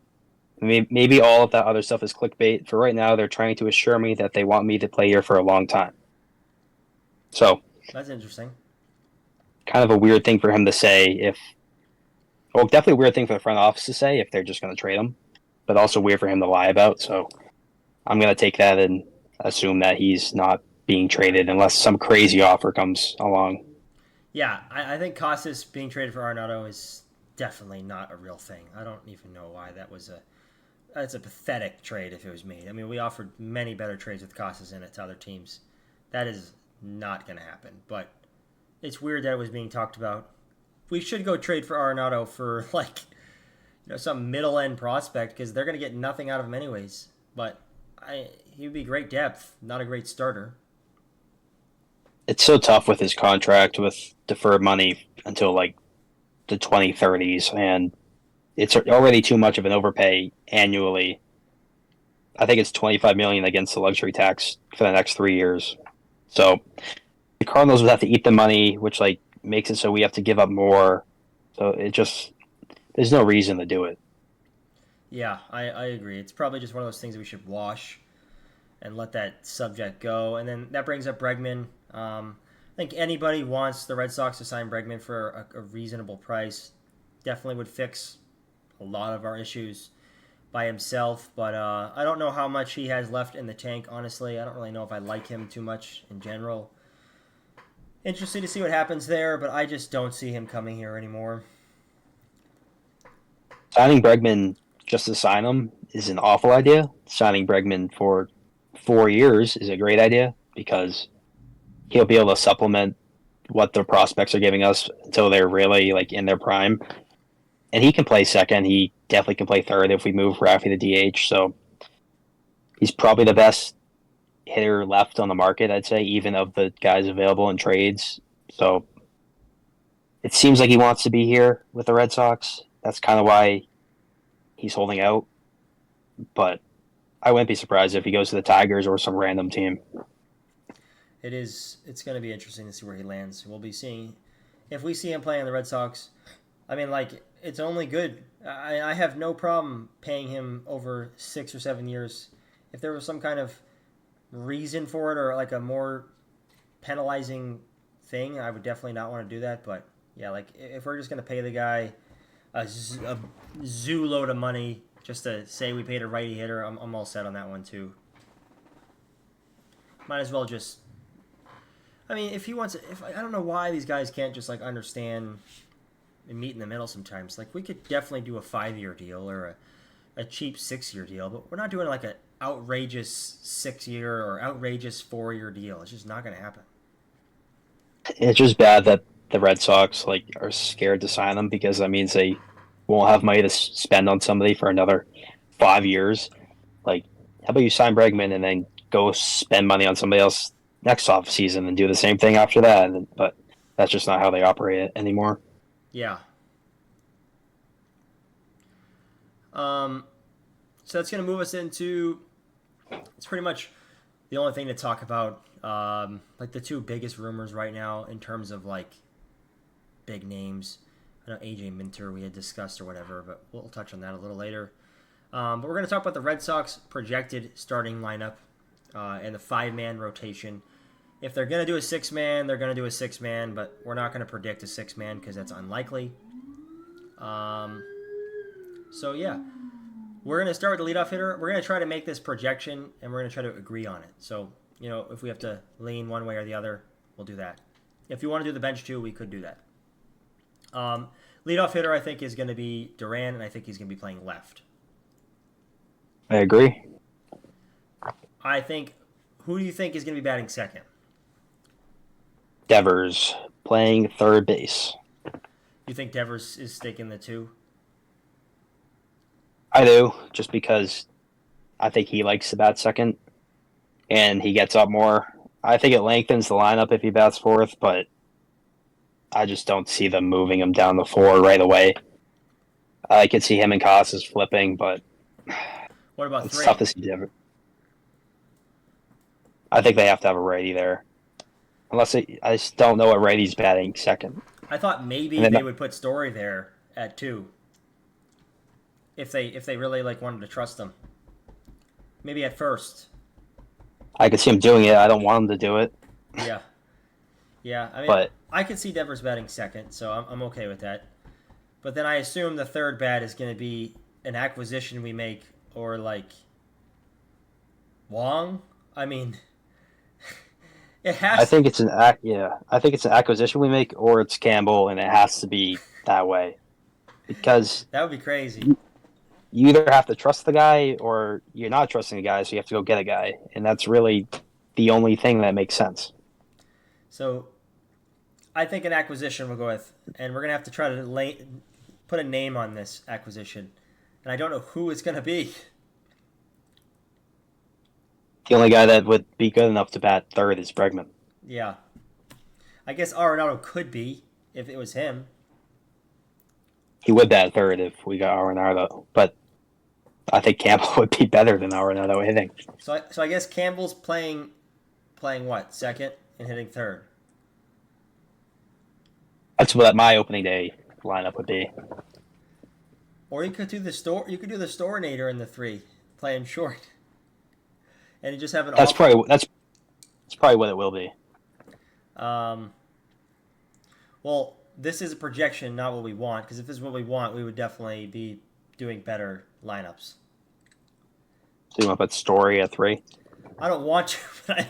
Maybe all of that other stuff is clickbait. For right now, they're trying to assure me that they want me to play here for a long time." So that's interesting. Kind of a weird thing for him to say definitely a weird thing for the front office to say if they're just going to trade him, but also weird for him to lie about. So I'm going to take that and assume that he's not being traded unless some crazy offer comes along. Yeah, I think Casas being traded for Arenado is definitely not a real thing. I don't even know why that was It's a pathetic trade if it was made. I mean, we offered many better trades with Casas in it to other teams. That is not going to happen. But it's weird that it was being talked about. We should go trade for Arenado for like some middle end prospect because they're going to get nothing out of him anyways. But he would be great depth, not a great starter. It's so tough with his contract with deferred money until like the 2030s, and it's already too much of an overpay annually. I think it's 25 million against the luxury tax for the next 3 years. So the Cardinals would have to eat the money, which like makes it so we have to give up more. So it just there's no reason to do it. Yeah, I agree. It's probably just one of those things that we should wash and let that subject go. And then that brings up Bregman. I think anybody wants the Red Sox to sign Bregman for a reasonable price. Definitely would fix a lot of our issues by himself. But I don't know how much he has left in the tank, honestly. I don't really know if I like him too much in general. Interesting to see what happens there, but I just don't see him coming here anymore. Signing Bregman just to sign him is an awful idea. Signing Bregman for 4 years is a great idea because he'll be able to supplement what the prospects are giving us until they're really like in their prime. And he can play second. He definitely can play third if we move Raffy to DH. So he's probably the best hitter left on the market, I'd say, even of the guys available in trades. So it seems like he wants to be here with the Red Sox. That's kind of why he's holding out. But I wouldn't be surprised if he goes to the Tigers or some random team. It's going to be interesting to see where he lands. We'll be seeing if we see him playing the Red Sox. I mean, like, it's only good. I have no problem paying him over 6 or 7 years. If there was some kind of reason for it or like a more penalizing thing, I would definitely not want to do that. But yeah, like if we're just going to pay the guy a zoo load of money just to say we paid a righty hitter, I'm all set on that one too. Might as well just. I mean, if he wants, if I don't know why these guys can't just like understand and meet in the middle sometimes. Like we could definitely do a 5-year deal or a cheap 6-year deal, but we're not doing like an outrageous 6-year or outrageous 4-year deal. It's just not going to happen. It's just bad that the Red Sox like are scared to sign them because that means they won't have money to spend on somebody for another 5 years. Like, how about you sign Bregman and then go spend money on somebody else next off season and do the same thing after that? But that's just not how they operate it anymore. Yeah. So that's going to move us into. It's pretty much the only thing to talk about. Like the two biggest rumors right now in terms of like big names. I know AJ Minter we had discussed or whatever, but we'll touch on that a little later. But we're going to talk about the Red Sox projected starting lineup and the 5-man rotation. If they're going to do a 6-man, they're going to do a 6-man, but we're not going to predict a 6-man because that's unlikely. So, yeah. We're going to start with the leadoff hitter. We're going to try to make this projection, and we're going to try to agree on it. So, if we have to lean one way or the other, we'll do that. If you want to do the bench too, we could do that. Leadoff hitter, I think, is going to be Duran, and I think he's going to be playing left. I agree. I think, who do you think is going to be batting second? Devers playing third base. You think Devers is sticking the 2? I do, just because I think he likes to bat second, and he gets up more. I think it lengthens the lineup if he bats fourth, but I just don't see them moving him down the 4 right away. I could see him and Casas flipping, but what about it's 3? tough to see Devers. I think they have to have a righty there. I just don't know what righty's batting second. I thought maybe they would put Story there at 2. If they really like wanted to trust him. Maybe at first. I could see him doing it. I don't want him to do it. Yeah. Yeah, I mean, but I could see Devers batting second, so I'm okay with that. But then I assume the third bat is going to be an acquisition we make or like Wong. I mean, it has. I think it's an acquisition we make, or it's Campbell, and it has to be that way because that would be crazy. you either have to trust the guy or you're not trusting the guy, so you have to go get a guy, and that's really the only thing that makes sense. So I think an acquisition we'll go with, and we're gonna have to try to put a name on this acquisition, and I don't know who it's gonna be. The only guy that would be good enough to bat third is Bregman. Yeah, I guess Arenado could be if it was him. He would bat third if we got Arenado, but I think Campbell would be better than Arenado hitting. So I guess Campbell's playing what, second and hitting third. That's what my opening day lineup would be. Or you could do the store. You could do the Storinator in the three, playing short, and you just have an. That's probably what it will be. Um. Well, this is a projection, not what we want. Because if this is what we want, we would definitely be doing better lineups. So you want to put Story at 3? I don't want to, but I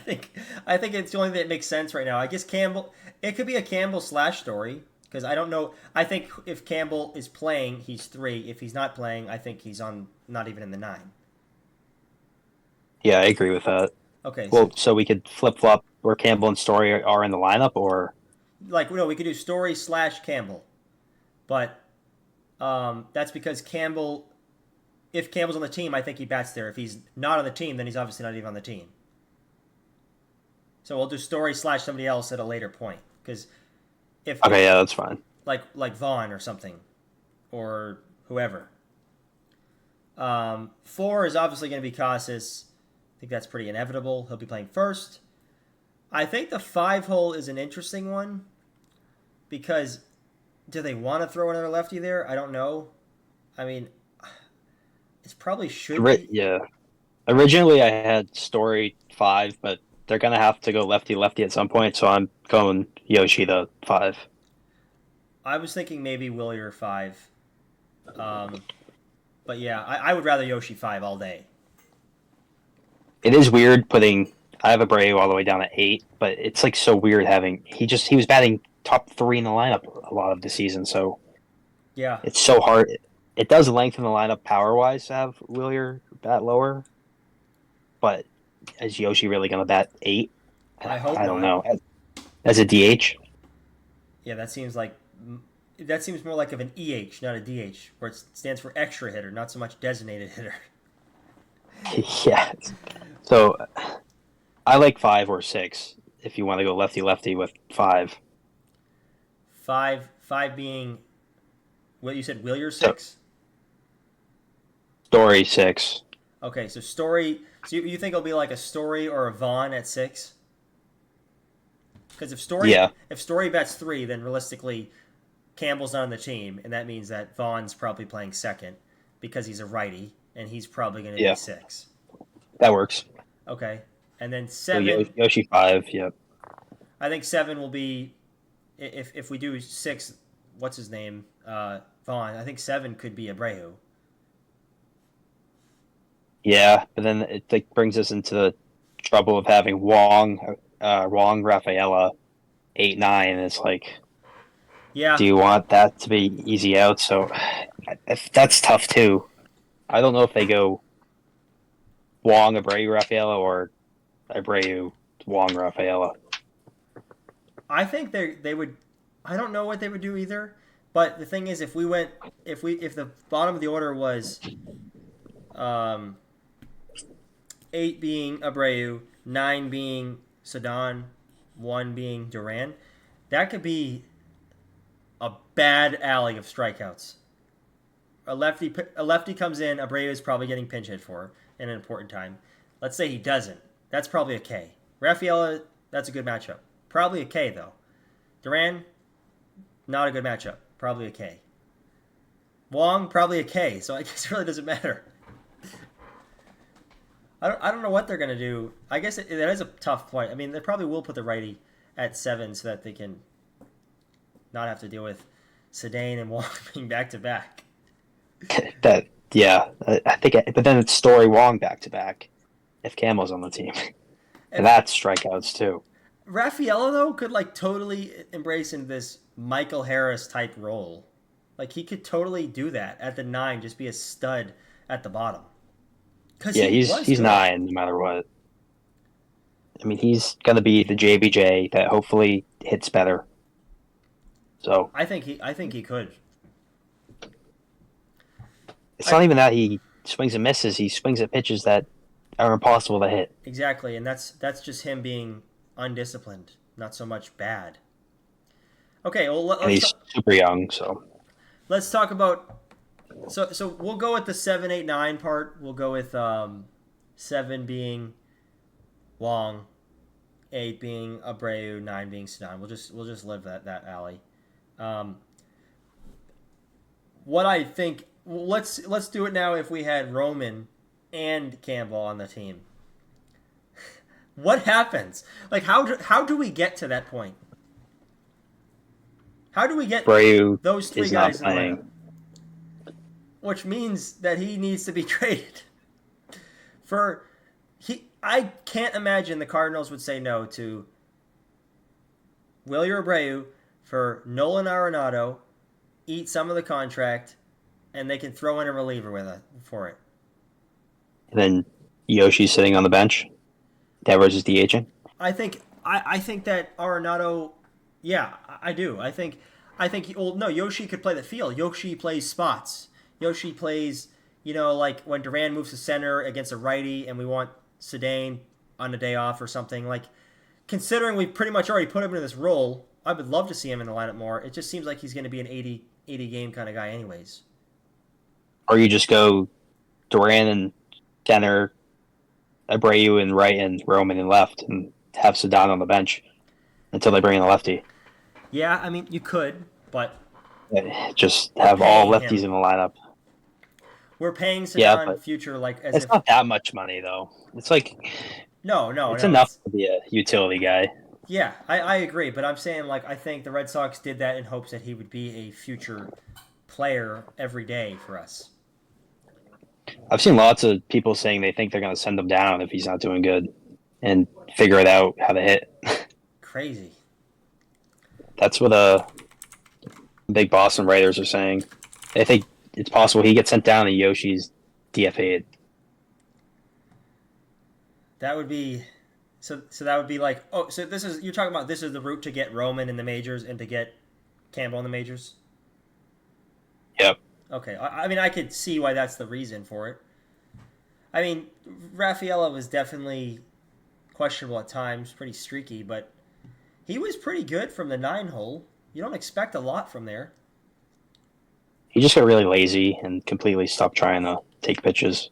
think it's the only thing that makes sense right now. I guess Campbell. It could be a Campbell slash Story because I don't know. I think if Campbell is playing, he's 3. If he's not playing, I think he's on not even in the 9. Yeah, I agree with that. Okay. Well, so we could flip flop where Campbell and Story are in the lineup, or Like no, we could do Story slash Campbell, but that's because Campbell. If Campbell's on the team, I think he bats there. If he's not on the team, then he's obviously not even on the team. So we'll do Story slash somebody else at a later point because if okay, yeah, that's fine. like Vaughn or something, or whoever. 4 is obviously going to be Casas. I think that's pretty inevitable. He'll be playing first. I think the 5 hole is an interesting one because do they want to throw another lefty there? I don't know. I mean, it probably should be. Yeah. Originally, I had Story 5, but they're gonna have to go lefty lefty at some point, so I'm going Yoshi to 5. I was thinking maybe Willier 5. But yeah, I would rather Yoshi 5 all day. It is weird putting I have Abreu all the way down at 8, but it's like so weird having he was batting top 3 in the lineup a lot of the season, so Yeah, it's so hard. It does lengthen the lineup power wise to have Willier bat lower, but is Yoshi really going to bat 8? I hope I don't not. know. As a DH, Yeah, that seems more like of an EH, not a DH, where it stands for extra hitter, not so much designated hitter. yeah. So I like 5 or 6 if you want to go lefty lefty with 5. Five being what you said, Willier So 6. Story 6. Okay, so Story. So you think it'll be like a Story or a Vaughn at 6? Because Yeah, if Story bats 3, then realistically Campbell's not on the team, and that means that Vaughn's probably playing second because he's a righty, and he's probably going to be yeah, 6. that works. Okay, and then So 7. Yoshi 5. Yep. I think 7 will be if we do 6. What's his name? Vaughn. I think 7 could be Abreu. Yeah, but then it like brings us into the trouble of having Wong, Rafaela, 8-9. And it's like, Yeah, do you want that to be easy out? So if that's tough too. I don't know if they go Wong, Abreu, Rafaela, or Abreu, Wong, Rafaela. I think they would. I don't know what they would do either. But the thing is, if the bottom of the order was, 8 being Abreu, 9 being Sedan, 1 being Duran, that could be a bad alley of strikeouts. A lefty comes in, Abreu is probably getting pinch hit for in an important time. Let's say he doesn't. That's probably a K. Rafaela, that's a good matchup. Probably a K though. Duran, not a good matchup. Probably a K. Wong, probably a K. So I guess it really doesn't matter. I don't know what they're gonna do. I guess that is a tough point. I mean, they probably will put the righty at 7 so that they can not have to deal with Sedan and Wong being back to back. That yeah, I think. But then it's Story Wong back to back if Campbell's on the team, and that's strikeouts too. Rafaela though could like totally embrace in this Michael Harris type role. Like he could totally do that at the 9, just be a stud at the bottom. Because Yeah, he was he's good. 9 no matter what. I mean, he's gonna be the JBJ that hopefully hits better. So I think he could. it's I not even that he swings and misses. He swings at pitches that are impossible to hit, exactly, and that's just him being undisciplined, not so much bad. Okay, well and he's super young. So let's talk about so we'll go with the 7, 8, 9 part. We'll go with 7 being Wong, 8 being Abreu, 9 being Sedon. We'll just live that alley. Um, what I think let's do it now. If we had Roman and Campbell on the team, what happens? Like how do we get to that point? How do we get Breu those three is not guys in the lineup? playing. Which means that he needs to be traded. For I can't imagine the Cardinals would say no to Wilyer Abreu for Nolan Arenado, eat some of the contract, and they can throw in a reliever with it for it. And then Yoshi's sitting on the bench. Devers is DHing. I think that Arenado, yeah, I do. I think well no, Yoshi could play the field. Yoshi plays spots. Yoshi plays, like when Duran moves to center against a righty and we want Sedane on a day off or something. Like, considering we pretty much already put him in this role, I would love to see him in the lineup more. It just seems like he's going to be an 80 game kind of guy anyways. Or you just go Duran and center, Abreu and right, and Roman and left, and have Sedano on the bench until they bring in a lefty. Yeah, I mean, you could, but Just we're have all paying lefties him. in the lineup. We're paying Yeah, Sedane but future like as it's if not that much money though. It's like it's no. enough to be a utility guy. Yeah, I agree, but I'm saying like I think the Red Sox did that in hopes that he would be a future player every day for us. I've seen lots of people saying they think they're going to send him down if he's not doing good, and figure it out how to hit. Crazy. That's what big Boston writers are saying. They think it's possible he gets sent down and Yoshi's DFA'd. That would be so that would be like so this is you're talking about this is the route to get Roman in the majors and to get Campbell in the majors. Yep. Okay, I mean I could see why that's the reason for it. I mean Rafaela was definitely questionable at times, pretty streaky, but he was pretty good from the 9 hole. You don't expect a lot from there. He just got really lazy and completely stopped trying to take pitches.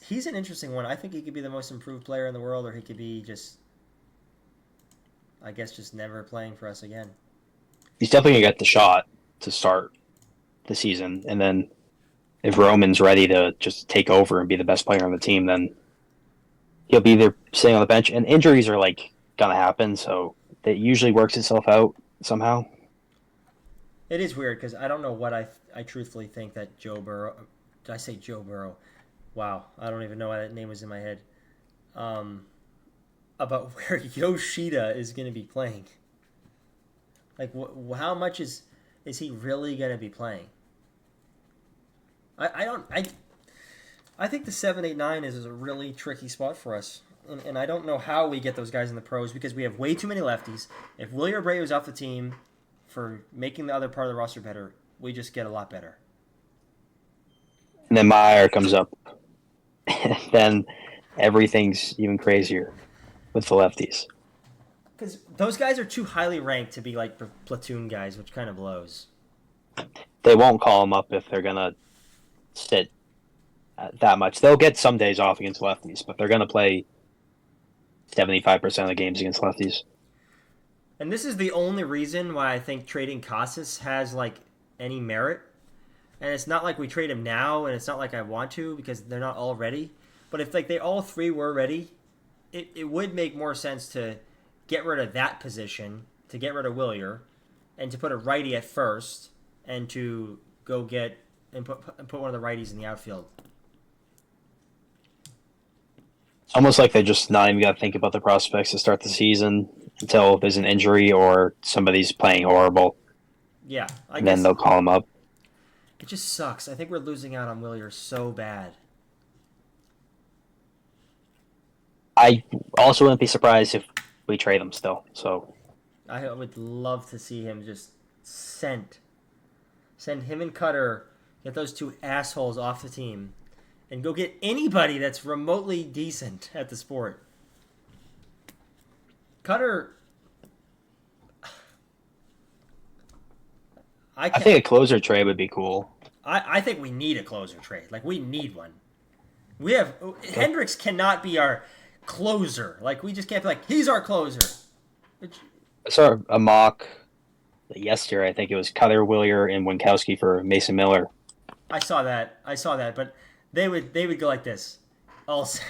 He's an interesting one. I think he could be the most improved player in the world, or he could be just, I guess, just never playing for us again. He's definitely going to get the shot to start the season, and then if Roman's ready to just take over and be the best player on the team, then he'll be either sitting on the bench. And injuries are like gonna happen, so it usually works itself out somehow. It is weird because I don't know what I truthfully think that Joe Burrow. Did I say Joe Burrow? Wow, I don't even know why that name was in my head. About where Yoshida is going to be playing. Like, how much is he really going to be playing? I don't I think the 7, 8, 9 is a really tricky spot for us. And I don't know how we get those guys in the pros because we have way too many lefties. If Willie Abreu is off the team for making the other part of the roster better, we just get a lot better. And then Meyer comes up, and then everything's even crazier with the lefties. Because those guys are too highly ranked to be like platoon guys, which kind of blows. They won't call them up if they're gonna sit that much. They'll get some days off against lefties, but they're gonna play 75% of the games against lefties. And this is the only reason why I think trading Casas has like any merit. And it's not like we trade him now, and it's not like I want to because they're not all ready. But if like they all three were ready, it would make more sense to get rid of that position, to get rid of Willier, and to put a righty at first, and to go get and put one of the righties in the outfield. It's almost like they just not even got to think about the prospects to start the season until there's an injury or somebody's playing horrible. Yeah, I and guess. then they'll call them up. It just sucks. I think we're losing out on Willier so bad. I also wouldn't be surprised if we trade him still. So I would love to see him just send him and Cutter, get those two assholes off the team, and go get anybody that's remotely decent at the sport. Cutter, I think a closer trade would be cool. I think we need a closer trade. Like, we need one. We have Hendricks cannot be our closer. Like, we just can't be like, he's our closer. I saw a mock yesterday. I think it was Cutter, Willier, and Winkowski for Mason Miller. I saw that, but they would go like this. All set.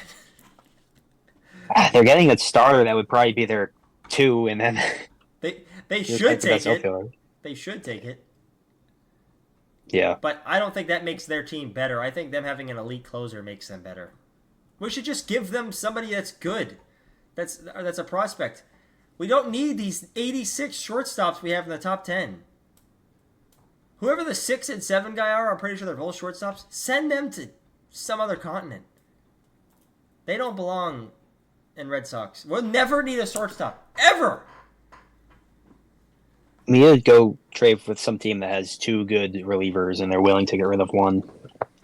They're getting a starter that would probably be their 2, and then they should take it. Outfielder. They should take it. Yeah. But I don't think that makes their team better. I think them having an elite closer makes them better. We should just give them somebody that's good. That's a prospect. We don't need these 86 shortstops we have in the top 10. Whoever the 6 and 7 guy are, I'm pretty sure they're both shortstops. Send them to some other continent. They don't belong in Red Sox. We'll never need a shortstop. Ever! We need to go trade with some team that has 2 good relievers and they're willing to get rid of one.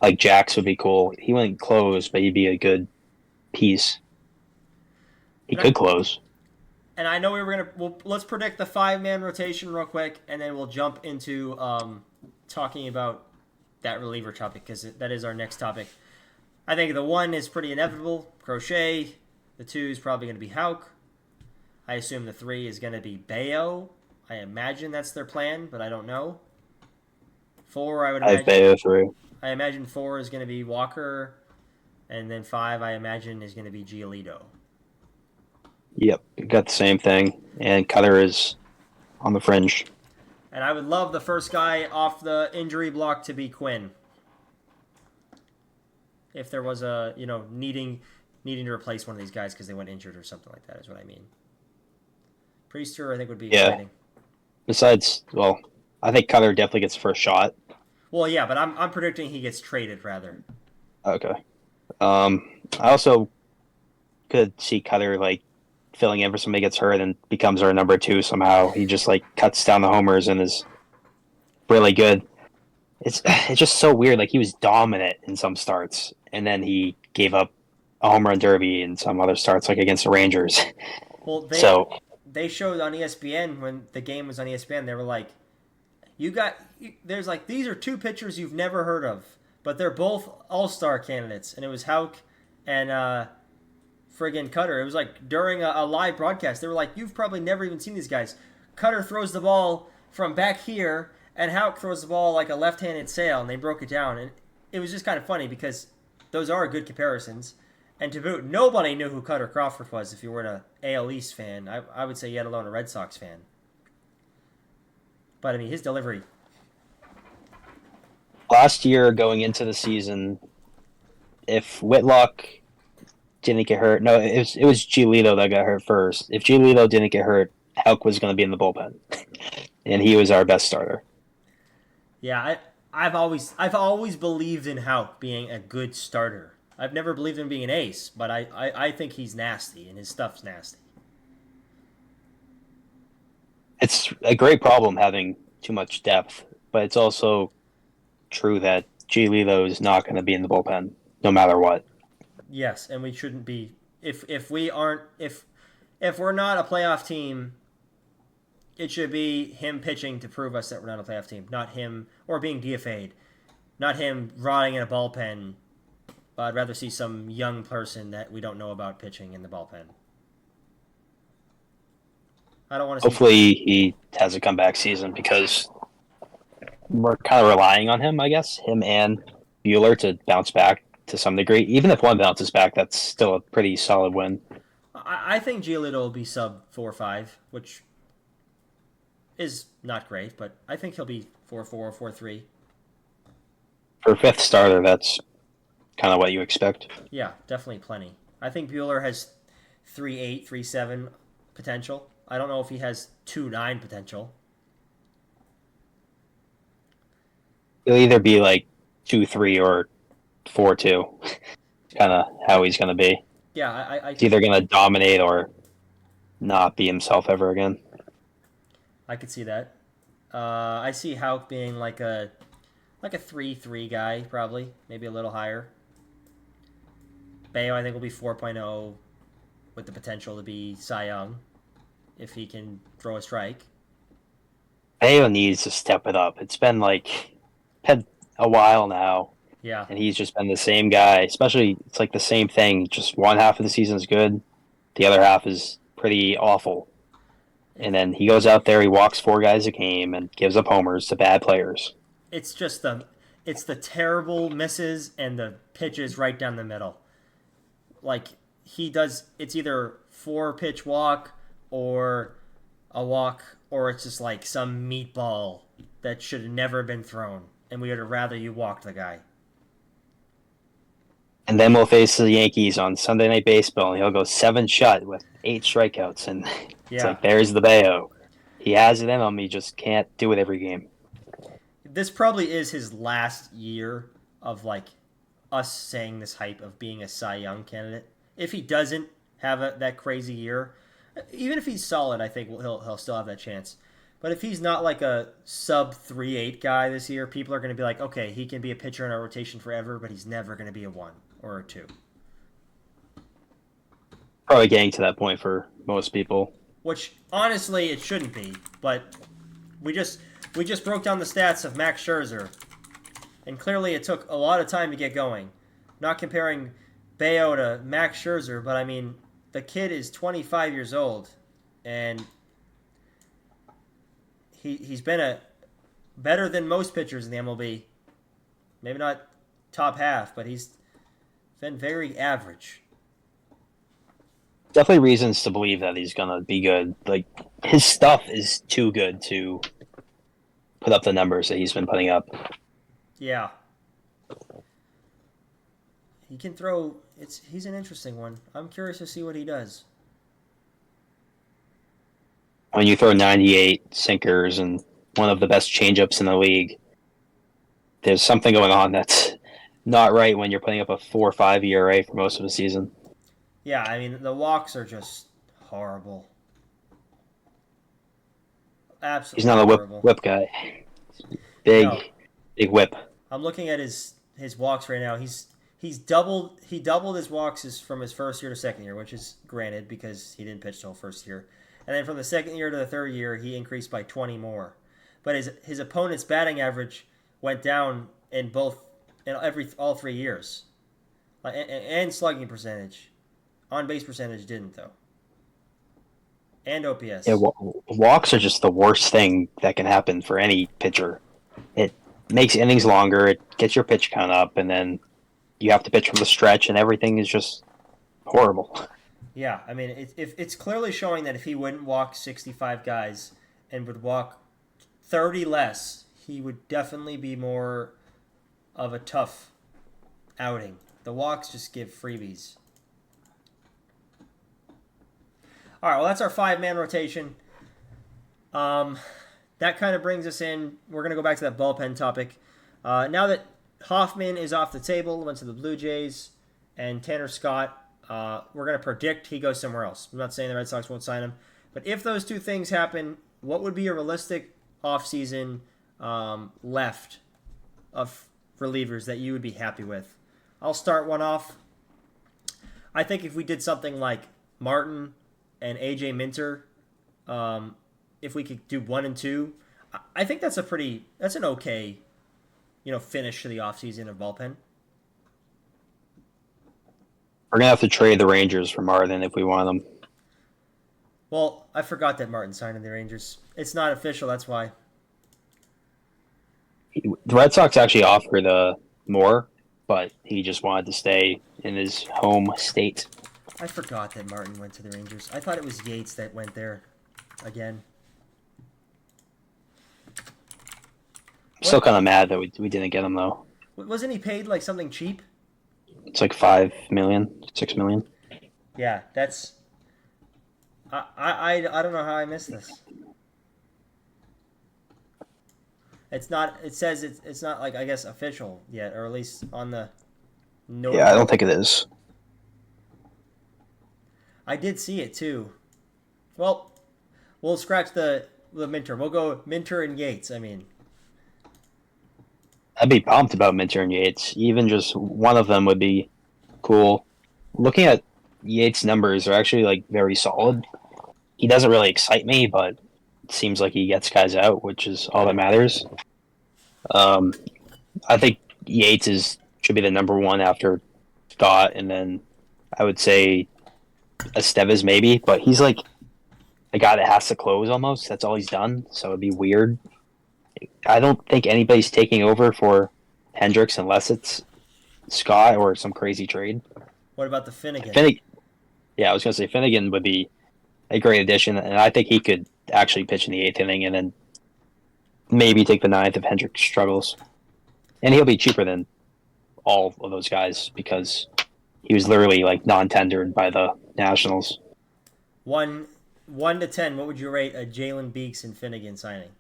Like Jax would be cool. He wouldn't close, but he'd be a good piece. He could close. And I know let's predict the 5-man rotation real quick, and then we'll jump into talking about that reliever topic, because that is our next topic. I think the 1 is pretty inevitable, Crochet. The 2 is probably going to be Houck. I assume the 3 is going to be Bayo. I imagine that's their plan, but I don't know. 4, I would imagine. I have Bayo 3. I imagine 4 is going to be Walker, and then 5, I imagine, is going to be Giolito. Yep, got the same thing. And Cutter is on the fringe. And I would love the first guy off the injury block to be Quinn. If there was a, needing to replace one of these guys because they went injured or something like that, is what I mean. Priester, I think, would be exciting. Besides, well, I think Cutter definitely gets the first shot. Well, yeah, but I'm predicting he gets traded, rather. Okay. I also could see Cutter, filling in for somebody gets hurt and becomes our number 2 somehow. He just, cuts down the homers and is really good. It's just so weird. He was dominant in some starts, and then he gave up a home run derby in some other starts, against the Rangers. Well, they showed on ESPN, when the game was on ESPN, they were like, these are 2 pitchers you've never heard of, but they're both all-star candidates. And it was Houck and friggin' Cutter. It was during a live broadcast. They were like, you've probably never even seen these guys. Cutter throws the ball from back here, and Houck throws the ball like a left-handed sail, and they broke it down. And it was just kind of funny because those are good comparisons. And to boot, nobody knew who Cutter Crawford was if you were an AL East fan. I would say, yet alone a Red Sox fan. But, his delivery. Last year, going into the season, if Whitlock didn't get hurt, no, it was Giolito that got hurt first. If Giolito didn't get hurt, Houck was going to be in the bullpen, and he was our best starter. Yeah, I've always believed in Houck being a good starter. I've never believed in him being an ace, but I think he's nasty, and his stuff's nasty. It's a great problem having too much depth, but it's also true that Giolito is not going to be in the bullpen no matter what. Yes, and we shouldn't be. If we're not a playoff team, it should be him pitching to prove us that we're not a playoff team, not him, or being DFA'd, not him rotting in a bullpen. But I'd rather see some young person that we don't know about pitching in the bullpen. I don't want to see. Hopefully he has a comeback season, because we're kind of relying on him, I guess, him and Buehler to bounce back to some degree. Even if one bounces back, that's still a pretty solid win. I think Giolito will be sub 4.5, which is not great, but I think he'll be 4.4 or 4.3. For a 5th starter, that's kind of what you expect. Yeah, definitely plenty. I think Buehler has 3.8, 3.7 potential. I don't know if he has 2.9 potential. He'll either be like 2-3 or 4-2. Kind of how he's going to be. Yeah, He's either going to dominate or not be himself ever again. I could see that. I see Hauk being like a 3-3 guy, probably, maybe a little higher. Bayo, I think, will be 4.0 with the potential to be Cy Young if he can throw a strike. Bayo needs to step it up. It's been had a while now, Yeah, and he's just been the same guy. Especially, it's like the same thing. Just one half of the season is good, the other half is pretty awful. it, And then he goes out there, he walks 4 guys a game, and gives up homers to bad players. it's just it's the terrible misses and the pitches right down the middle. Like he does, it's either 4 pitch walk or a walk, or it's just like some meatball that should have never been thrown, and we would have rather you walked the guy. And then we'll face the Yankees on Sunday Night Baseball, and he'll go 7 shut with 8 strikeouts, and it's Yeah, like there's the Bayo. He has it in him. He just can't do it every game. this probably is his last year of like us saying this hype of being a Cy Young candidate. If he doesn't have that crazy year, even if he's solid, I think he'll still have that chance. But if he's not like a sub 3.8 guy this year, people are going to be like, okay, he can be a pitcher in our rotation forever, but he's never going to be a 1 or a 2. Probably getting to that point for most people. Which honestly, it shouldn't be. But we just we just broke down the stats of Max Scherzer, and clearly it took a lot of time to get going. Not comparing Bayo to Max Scherzer, but I mean, the kid is 25 years old, and he's been a better than most pitchers in the MLB. Maybe not top half, but he's been very average. Definitely reasons to believe that he's gonna be good. Like his stuff is too good to put up the numbers that he's been putting up. Yeah, he can throw. He's an interesting one. I'm curious to see what he does. When you throw 98 sinkers and one of the best changeups in the league, there's something going on that's not right when you're putting up a 4.5 ERA for most of the season. Yeah, I mean the walks are just horrible. He's Absolutely not a horrible. whip guy. Big, No, big whip. I'm looking at his walks right now. He doubled his walks from his first year to second year, which is granted because he didn't pitch till first year. And then from the second year to the third year, he increased by 20 more. But his opponent's batting average went down in all 3 years. And slugging percentage. On base percentage didn't though. And OPS. Yeah, walks are just the worst thing that can happen for any pitcher. It makes innings longer. It gets your pitch count up, and then you have to pitch from the stretch, and everything is just horrible. Yeah, I mean, it's clearly showing that if he wouldn't walk 65 guys and would walk 30 less, he would definitely be more of a tough outing. The walks just give freebies. All right, well, that's our 5-man rotation. That kind of brings us in. We're going to go back to that bullpen topic. Now that Hoffman is off the table, went to the Blue Jays, and Tanner Scott, we're going to predict he goes somewhere else. I'm not saying the Red Sox won't sign him, but if those two things happen, what would be a realistic offseason left of relievers that you would be happy with? I'll start one off. I think if we did something like Martin and AJ Minter, if we could do 1 and 2, I think that's an okay, finish to the offseason of bullpen. We're gonna have to trade the Rangers for Martin if we want them. Well, I forgot that Martin signed in the Rangers. It's not official, that's why. The Red Sox actually offered more, but he just wanted to stay in his home state. I forgot that Martin went to the Rangers. I thought it was Yates that went there again. I'm still kind of mad that we didn't get him though. Wasn't he paid like something cheap? It's like 5 million, 6 million. Yeah, that's. I don't know how I missed this. It's not. It says it's not like I guess official yet, or at least on the Yeah, I notary. don't think it is. I did see it too. Well, we'll scratch the Minter. We'll go Minter and Yates. I mean, I'd be pumped about Minter and Yates. Even just one of them would be cool. Looking at Yates' numbers are actually like very solid. He doesn't really excite me, but it seems like he gets guys out, which is all that matters. Um, I think Yates is should be the number one after Scott, and then I would say Estevez maybe, but he's like a guy that has to close almost. That's all he's done, so it'd be weird. I don't think anybody's taking over for Hendricks unless it's Scott or some crazy trade. what about the Finnegan? Finnegan, yeah, I was gonna say Finnegan would be a great addition, and I think he could actually pitch in the eighth inning and then maybe take the ninth if Hendricks struggles. And he'll be cheaper than all of those guys because he was literally like non-tendered by the Nationals. One 1 to 10. What would you rate a Jalen Beeks and Finnegan signing?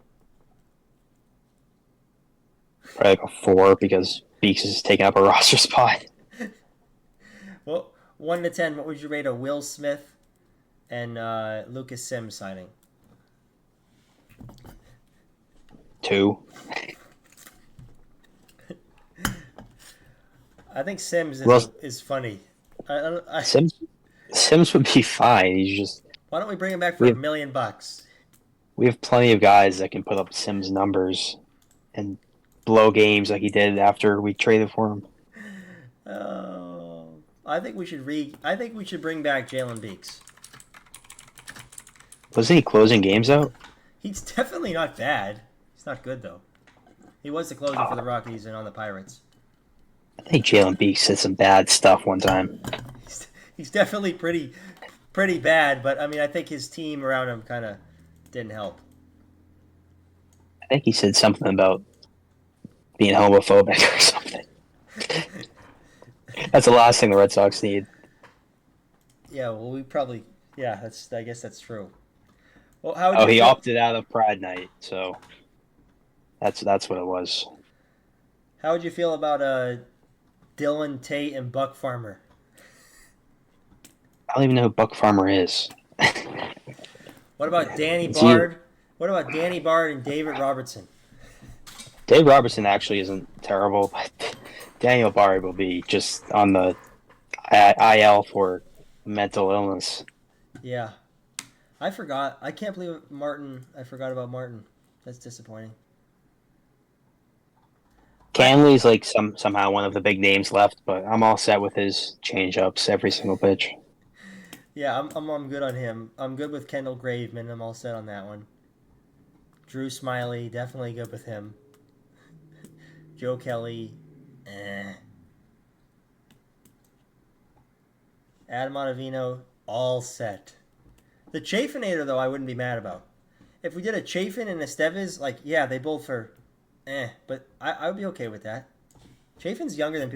Probably like a 4 because Beeks is taking up a roster spot. Well, 1 to 10. What would you rate a Will Smith and Lucas Sims signing? 2. I think Sims Well, is funny. Sims would be fine. He's just Why don't we bring him back for we a have, million bucks? we have plenty of guys that can put up Sims numbers and blow games like he did after we traded for him. Oh, I think we should bring back Jalen Beeks. Wasn't he closing games out? He's definitely not bad. He's not good though. He was the closer for the Rockies and on the Pirates. I think Jalen Beeks said some bad stuff one time. He's definitely pretty bad, but I mean I think his team around him kind of didn't help. I think he said something about being homophobic or something. That's the last thing the Red Sox need. Yeah, well we probably I guess that's true. Well, how would you He feel? opted out of Pride Night, so that's what it was. How would you feel about Dylan Tate and Buck Farmer? I don't even know who Buck Farmer is. What about Danny It's you. Bard? What about Danny Bard and David Robertson? Dave Robertson actually isn't terrible, but Daniel Bard will be just on the IL for mental illness. Yeah, I forgot. I can't believe Martin. I forgot about Martin. That's disappointing. I Canley's like somehow one of the big names left, but I'm all set with his change ups every single pitch. Yeah, I'm good on him. I'm good with Kendall Graveman. I'm all set on that one. Drew Smiley, definitely good with him. Joe Kelly, eh. Adam Ottavino, all set. The Chafinator, though, I wouldn't be mad about. If we did a Chafin and Estevez, like, yeah, they both are but I would be okay with that. Chafin's younger than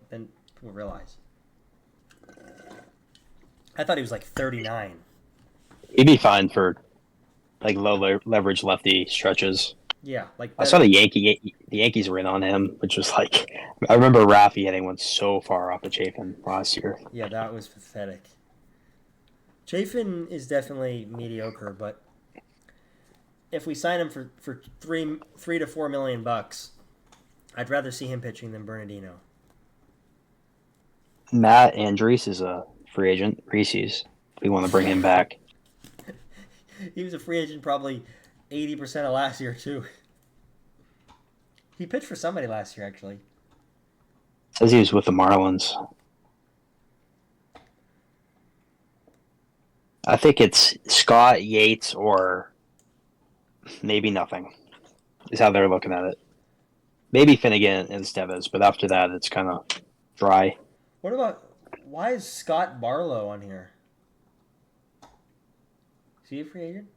than people realize. I thought he was like 39. He'd be fine for like low leverage lefty stretches. Yeah, like I saw better. the Yankees were in on him, which was like I remember Rafi hitting one so far off the Chafin last year. Yeah, that was pathetic. Chafin is definitely mediocre, but if we sign him for 3 to 4 million bucks, I'd rather see him pitching than Bernardino. Matt Andrees is a free agent. Reese's. We want to bring him back. He was a free agent probably 80% of last year too. He pitched for somebody last year actually. Says he was with the Marlins. I think it's Scott Yates or maybe nothing. Is how they're looking at it. Maybe Finnegan and Estevez, but after that, it's kind of dry. What about why is Scott Barlow on here? Is he a free agent?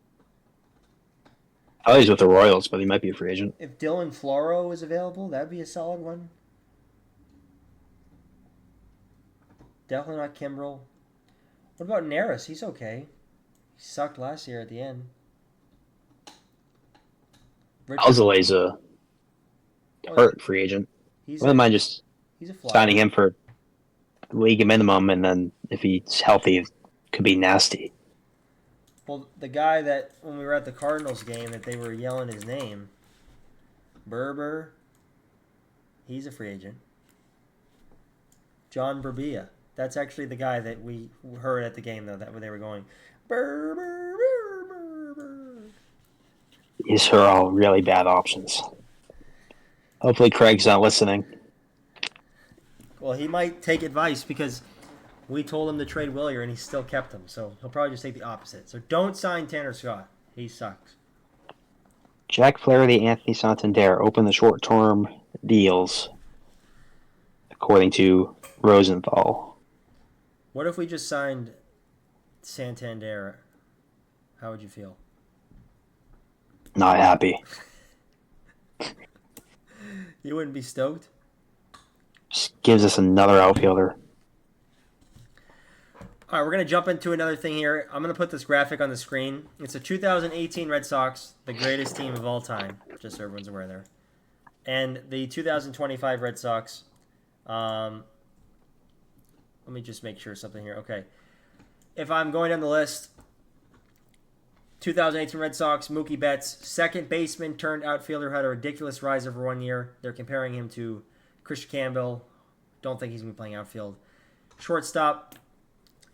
Oh, he's with the Royals, but he might be a free agent. If Dylan Floro is available, that'd be a solid one. Definitely not Kimbrel. What about Neris? He's okay. He sucked last year at the end. Richard, Alzolay's a Oh yeah, hurt free agent. I he's wouldn't a mind just he's a flyer. signing him for league minimum, and then if he's healthy, it could be nasty. Well, the guy that when we were at the Cardinals game that they were yelling his name, Berber, he's a free agent. John Berbia. That's actually the guy that we heard at the game though that they were going Berber. These are all really bad options. Hopefully, Craig's not listening. Well, he might take advice because we told him to trade Willier and he still kept him. So he'll probably just take the opposite. So don't sign Tanner Scott. He sucks. Jack Flaherty, Anthony Santander open the short-term deals, according to Rosenthal. What if we just signed Santander? How would you feel? Not happy. You wouldn't be stoked? Just gives us another outfielder. All right, we're going to jump into another thing here. I'm going to put this graphic on the screen. It's a 2018 Red Sox, the greatest team of all time, just so everyone's aware there. And the 2025 Red Sox. Let me just make sure something here. Okay. If I'm going down the list, 2018 Red Sox, Mookie Betts, second baseman turned outfielder, had a ridiculous rise over 1 year. They're comparing him to Christian Campbell. Don't think he's going to be playing outfield. Shortstop,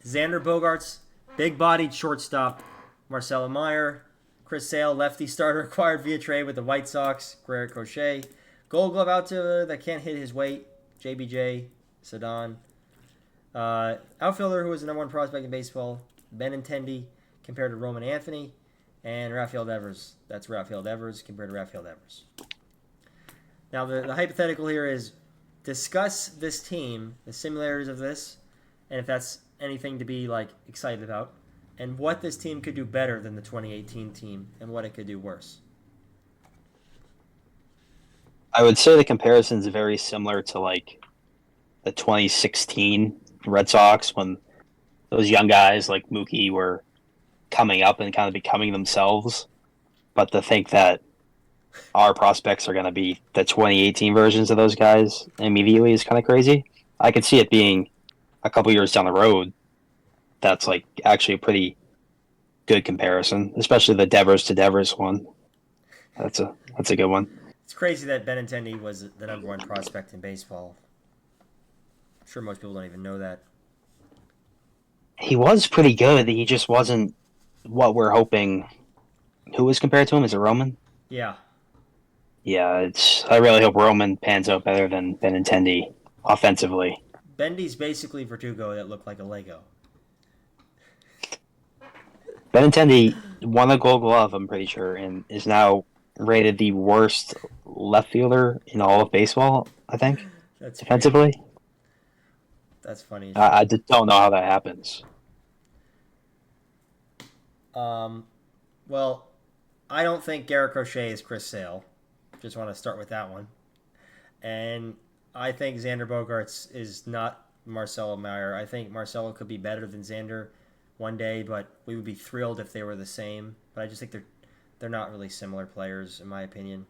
Xander Bogaerts, big-bodied shortstop, Marcelo Meyer, Chris Sale, lefty starter acquired via trade with the White Sox, Guerrero Crochet, Gold Glove outfielder that can't hit his weight, JBJ, Sedon. Outfielder who was the number one prospect in baseball, Benintendi, compared to Roman Anthony, and Rafael Devers. That's Rafael Devers compared to Rafael Devers. Now, the hypothetical here is discuss this team, the similarities of this, and if that's anything to be like excited about, and what this team could do better than the 2018 team, and what it could do worse. I would say the comparison is very similar to like the 2016 Red Sox when those young guys like Mookie were coming up and kind of becoming themselves. But to think that our prospects are going to be the 2018 versions of those guys immediately is kind of crazy. I could see it being a couple years down the road. That's like actually a pretty good comparison, especially the Devers to Devers one. That's a good one. It's crazy that Benintendi was the number one prospect in baseball. I'm sure most people don't even know that. He was pretty good. He just wasn't what we're hoping. Who was compared to him? Is it Roman? Yeah. Yeah, it's. I really hope Roman pans out better than Benintendi offensively. Bendy's basically Verdugo that looked like a Lego. Benintendi won a Gold Glove, I'm pretty sure, and is now rated the worst left fielder in all of baseball. I think That's defensively. crazy. That's funny. I just don't know how that happens. Well, I don't think Garrett Crochet is Chris Sale. Just want to start with that one. And I think Xander Bogaerts is not Marcelo Meyer. I think Marcelo could be better than Xander one day, but we would be thrilled if they were the same. But I just think they're not really similar players, in my opinion.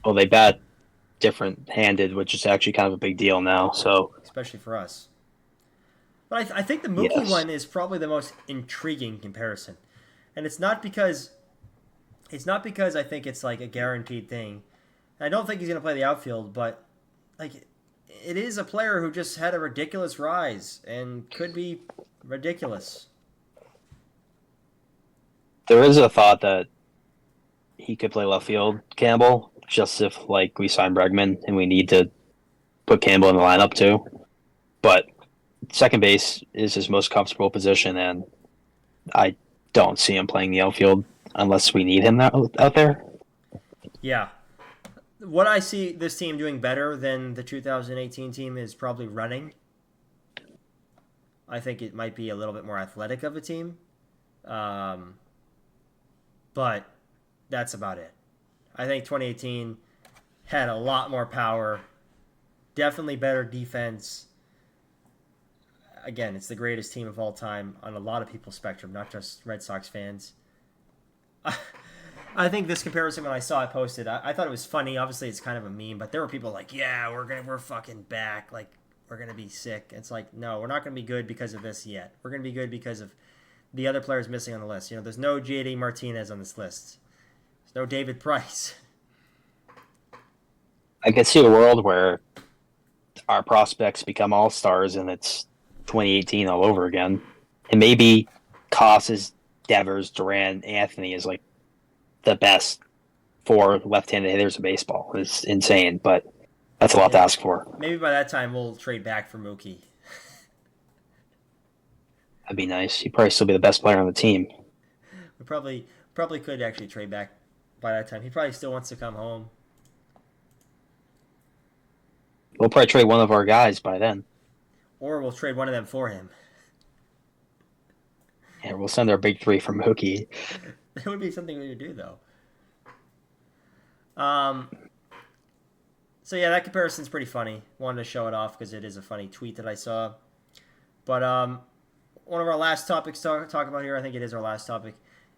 Well, they bat different-handed, which is actually kind of a big deal now. So, especially for us. But I think the Mookie yes. one is probably the most intriguing comparison, and it's not because I think it's like a guaranteed thing. I don't think he's going to play the outfield, but like it is a player who just had a ridiculous rise and could be ridiculous. There is a thought that he could play left field, Campbell, just if like we sign Bregman and we need to put Campbell in the lineup too. But second base is his most comfortable position, and I don't see him playing the outfield unless we need him out there. Yeah. What I see this team doing better than the 2018 team is probably running. I think it might be a little bit more athletic of a team. But that's about it. I think 2018 had a lot more power, definitely better defense. Again, it's the greatest team of all time on a lot of people's spectrum, not just Red Sox fans. I think this comparison when I saw it posted, I thought it was funny. Obviously, it's kind of a meme, but there were people like, "Yeah, we're fucking back. Like, we're gonna be sick." It's like, no, we're not gonna be good because of this yet. We're gonna be good because of the other players missing on the list. There's no JD Martinez on this list. There's no David Price. I could see a world where our prospects become all stars and it's 2018 all over again. And maybe Costas, Devers, Duran, Anthony is like the best four left-handed hitters in baseball. It's insane, but that's a lot to Maybe, ask for. maybe by that time we'll trade back for Mookie. That'd be nice. He'd probably still be the best player on the team. We probably could actually trade back by that time. He probably still wants to come home, We'll probably trade one of our guys by then. or we'll trade one of them for him. Yeah, we'll send our big three from Mookie. That would be something we would do, though. Um, so yeah, that comparison's pretty funny. Wanted to show it off because it is a funny tweet that I saw. But one of our last topics to talk about here, I think it is our last topic,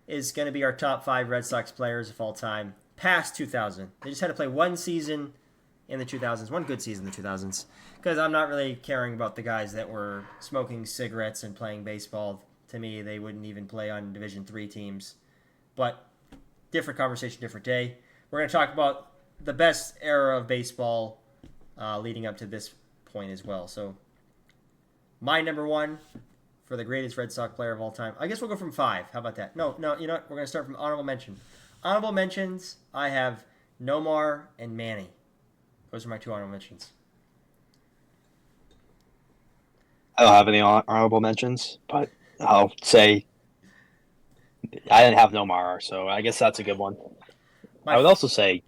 is going to be our top 5 Red Sox players of all time past 2000. They just had to play one season in the 2000s, one good season in the 2000s, because I'm not really caring about the guys that were smoking cigarettes and playing baseball. To me, they wouldn't even play on Division III teams. But different conversation, different day. We're going to talk about the best era of baseball leading up to this point as well. So my number one for the greatest Red Sox player of all time. I guess we'll go from 5. How about that? No, you know what? We're going to start from honorable mention. Honorable mentions, I have Nomar and Manny. Those are my 2 honorable mentions. I don't have any honorable mentions, but I'll say I didn't have Nomar, so I guess that's a good one. My I would also say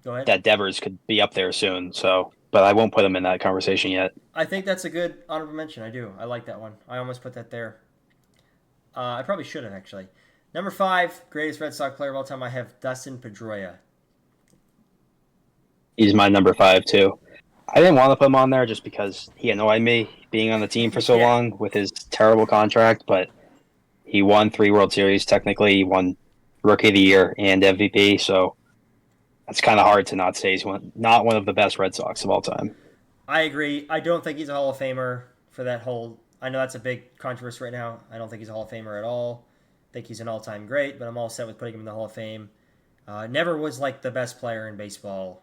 Go ahead. that Devers could be up there soon, so but I won't put him in that conversation yet. I think that's a good honorable mention. I do. I like that one. I almost put that there. I probably should have, actually. Number 5, greatest Red Sox player of all time, I have Dustin Pedroia. He's my number 5 too. I didn't want to put him on there just because he annoyed me being on the team for so Yeah, long with his terrible contract, but he won 3 World Series technically. He won Rookie of the Year and MVP, so it's kind of hard to not say he's not one of the best Red Sox of all time. I agree. I don't think he's a Hall of Famer for that whole. I know that's a big controversy right now. I don't think he's a Hall of Famer at all. I think he's an all-time great, but I'm all set with putting him in the Hall of Fame. Never was like the best player in baseball.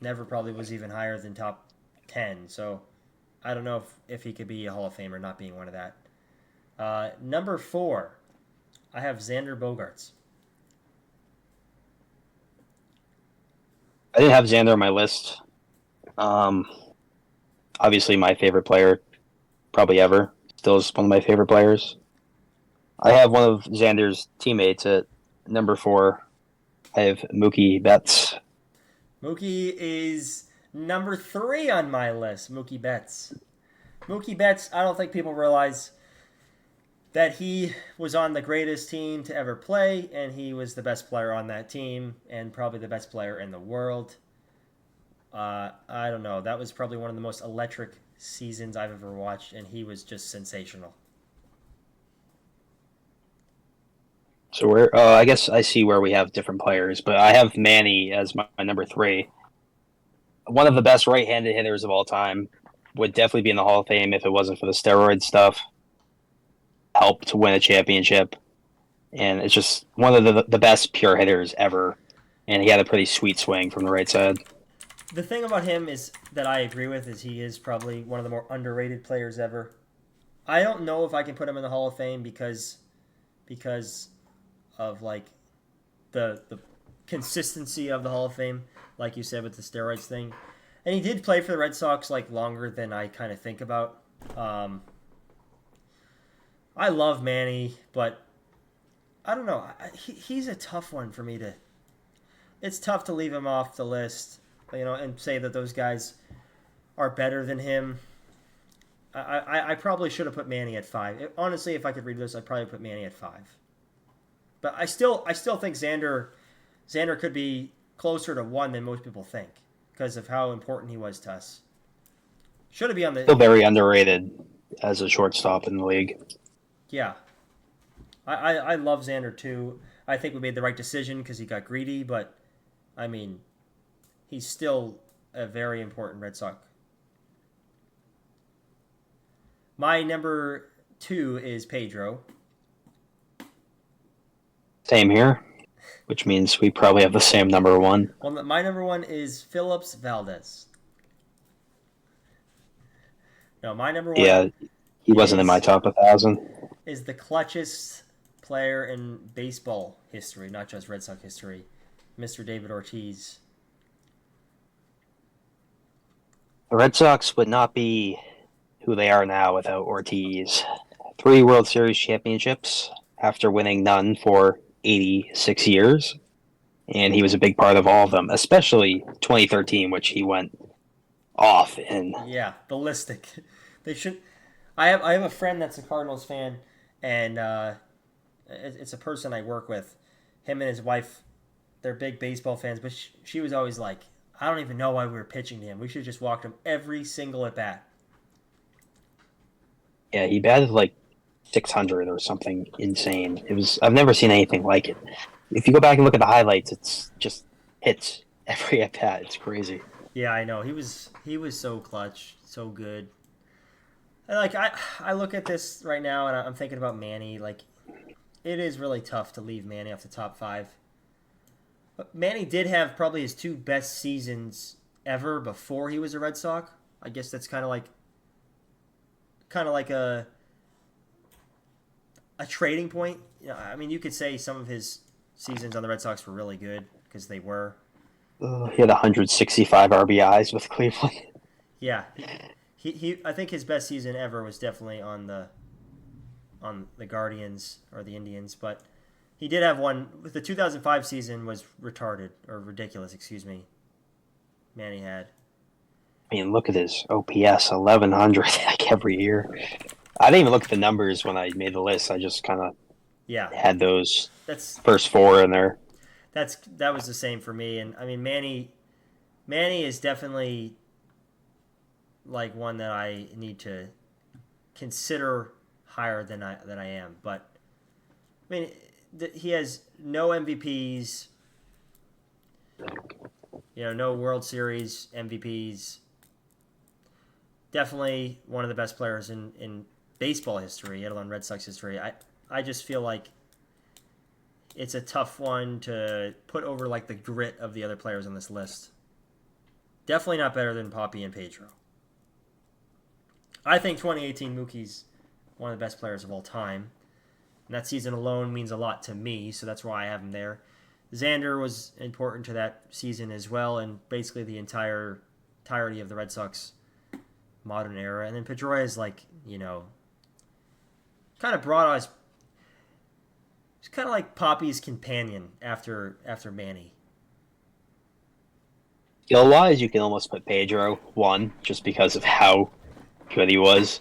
Never probably was even higher than top 10. So I don't know if he could be a Hall of Famer, not being one of that. Number 4, I have Xander Bogaerts. I didn't have Xander on my list. Um, Obviously, my favorite player probably ever. Still is one of my favorite players. I have one of Xander's teammates at number 4. I have Mookie Betts. Mookie is number 3 on my list. Mookie Betts. Mookie Betts, I don't think people realize that he was on the greatest team to ever play, and he was the best player on that team, and probably the best player in the world. I don't know. That was probably one of the most electric seasons I've ever watched, and he was just sensational. So I guess I see where we have different players, but I have Manny as my number 3. One of the best right-handed hitters of all time. Would definitely be in the Hall of Fame if it wasn't for the steroid stuff. Helped to win a championship, and it's just one of the best pure hitters ever. And he had a pretty sweet swing from the right side. The thing about him is that I agree with is he is probably one of the more underrated players ever. I don't know if I can put him in the Hall of Fame because of like the consistency of the Hall of Fame, like you said with the steroids thing. And he did play for the Red Sox like longer than I kind of think about. I love Manny, but I don't know. He's a tough one for me to. It's tough to leave him off the list, and say that those guys are better than him. I probably should have put Manny at 5. Honestly, if I could read this, I'd probably put Manny at 5. But I still think Xander could be closer to 1 than most people think because of how important he was to us. Should it be on the? Still very underrated as a shortstop in the league. Yeah, I love Xander too. I think we made the right decision because he got greedy, but I mean, he's still a very important Red Sox. My number two is Pedro. Same here, which means we probably have the same number one. Well, my number one is Phillips Valdez. No, my number one Yeah, he wasn't in my is top 1,000. is the clutchest player in baseball history, not just Red Sox history, Mr. David Ortiz. The Red Sox would not be who they are now without Ortiz. 3 World Series championships after winning none for 86 years. And he was a big part of all of them, especially 2013, which he went off in. Yeah, ballistic. They should. I have a friend that's a Cardinals fan, and it's a person I work with. Him and his wife, they're big baseball fans, but she was always like, I don't even know why we were pitching to him. We should have just walked him every single at bat. Yeah, he batted like 600 or something insane. I've never seen anything like it. If you go back and look at the highlights, it's just hits every at bat. It's crazy. Yeah, I know. He was so clutch, so good. And like I look at this right now and I'm thinking about Manny. Like, it is really tough to leave Manny off the top five. But Manny did have probably his two best seasons ever before he was a Red Sox. I guess that's kind of like a trading point. You know, I mean, you could say some of his seasons on the Red Sox were really good because they were. He had 165 RBIs with Cleveland. Yeah, he I think his best season ever was definitely on the Guardians or the Indians, but he did have one. The 2005 season was retarded or ridiculous. Excuse me. Manny had. I mean, look at his OPS, 1,100 like every year. I didn't even look at the numbers when I made the list. I just kind of Yeah, had those that's first 4 in there. that was the same for me. And I mean, Manny is definitely like one that I need to consider higher than I am. But I mean, he has no MVPs, no World Series MVPs. Definitely one of the best players in baseball history, let alone Red Sox history. I just feel like it's a tough one to put over like the grit of the other players on this list. Definitely not better than Poppy and Pedro. I think 2018 Mookie's one of the best players of all time. And that season alone means a lot to me, so that's why I have him there. Xander was important to that season as well, and basically the entirety of the Red Sox modern era. And then Pedroia is kind of brought us. It's kind of like Poppy's companion after Manny. Skill-wise, you can almost put Pedro 1 just because of how good he was.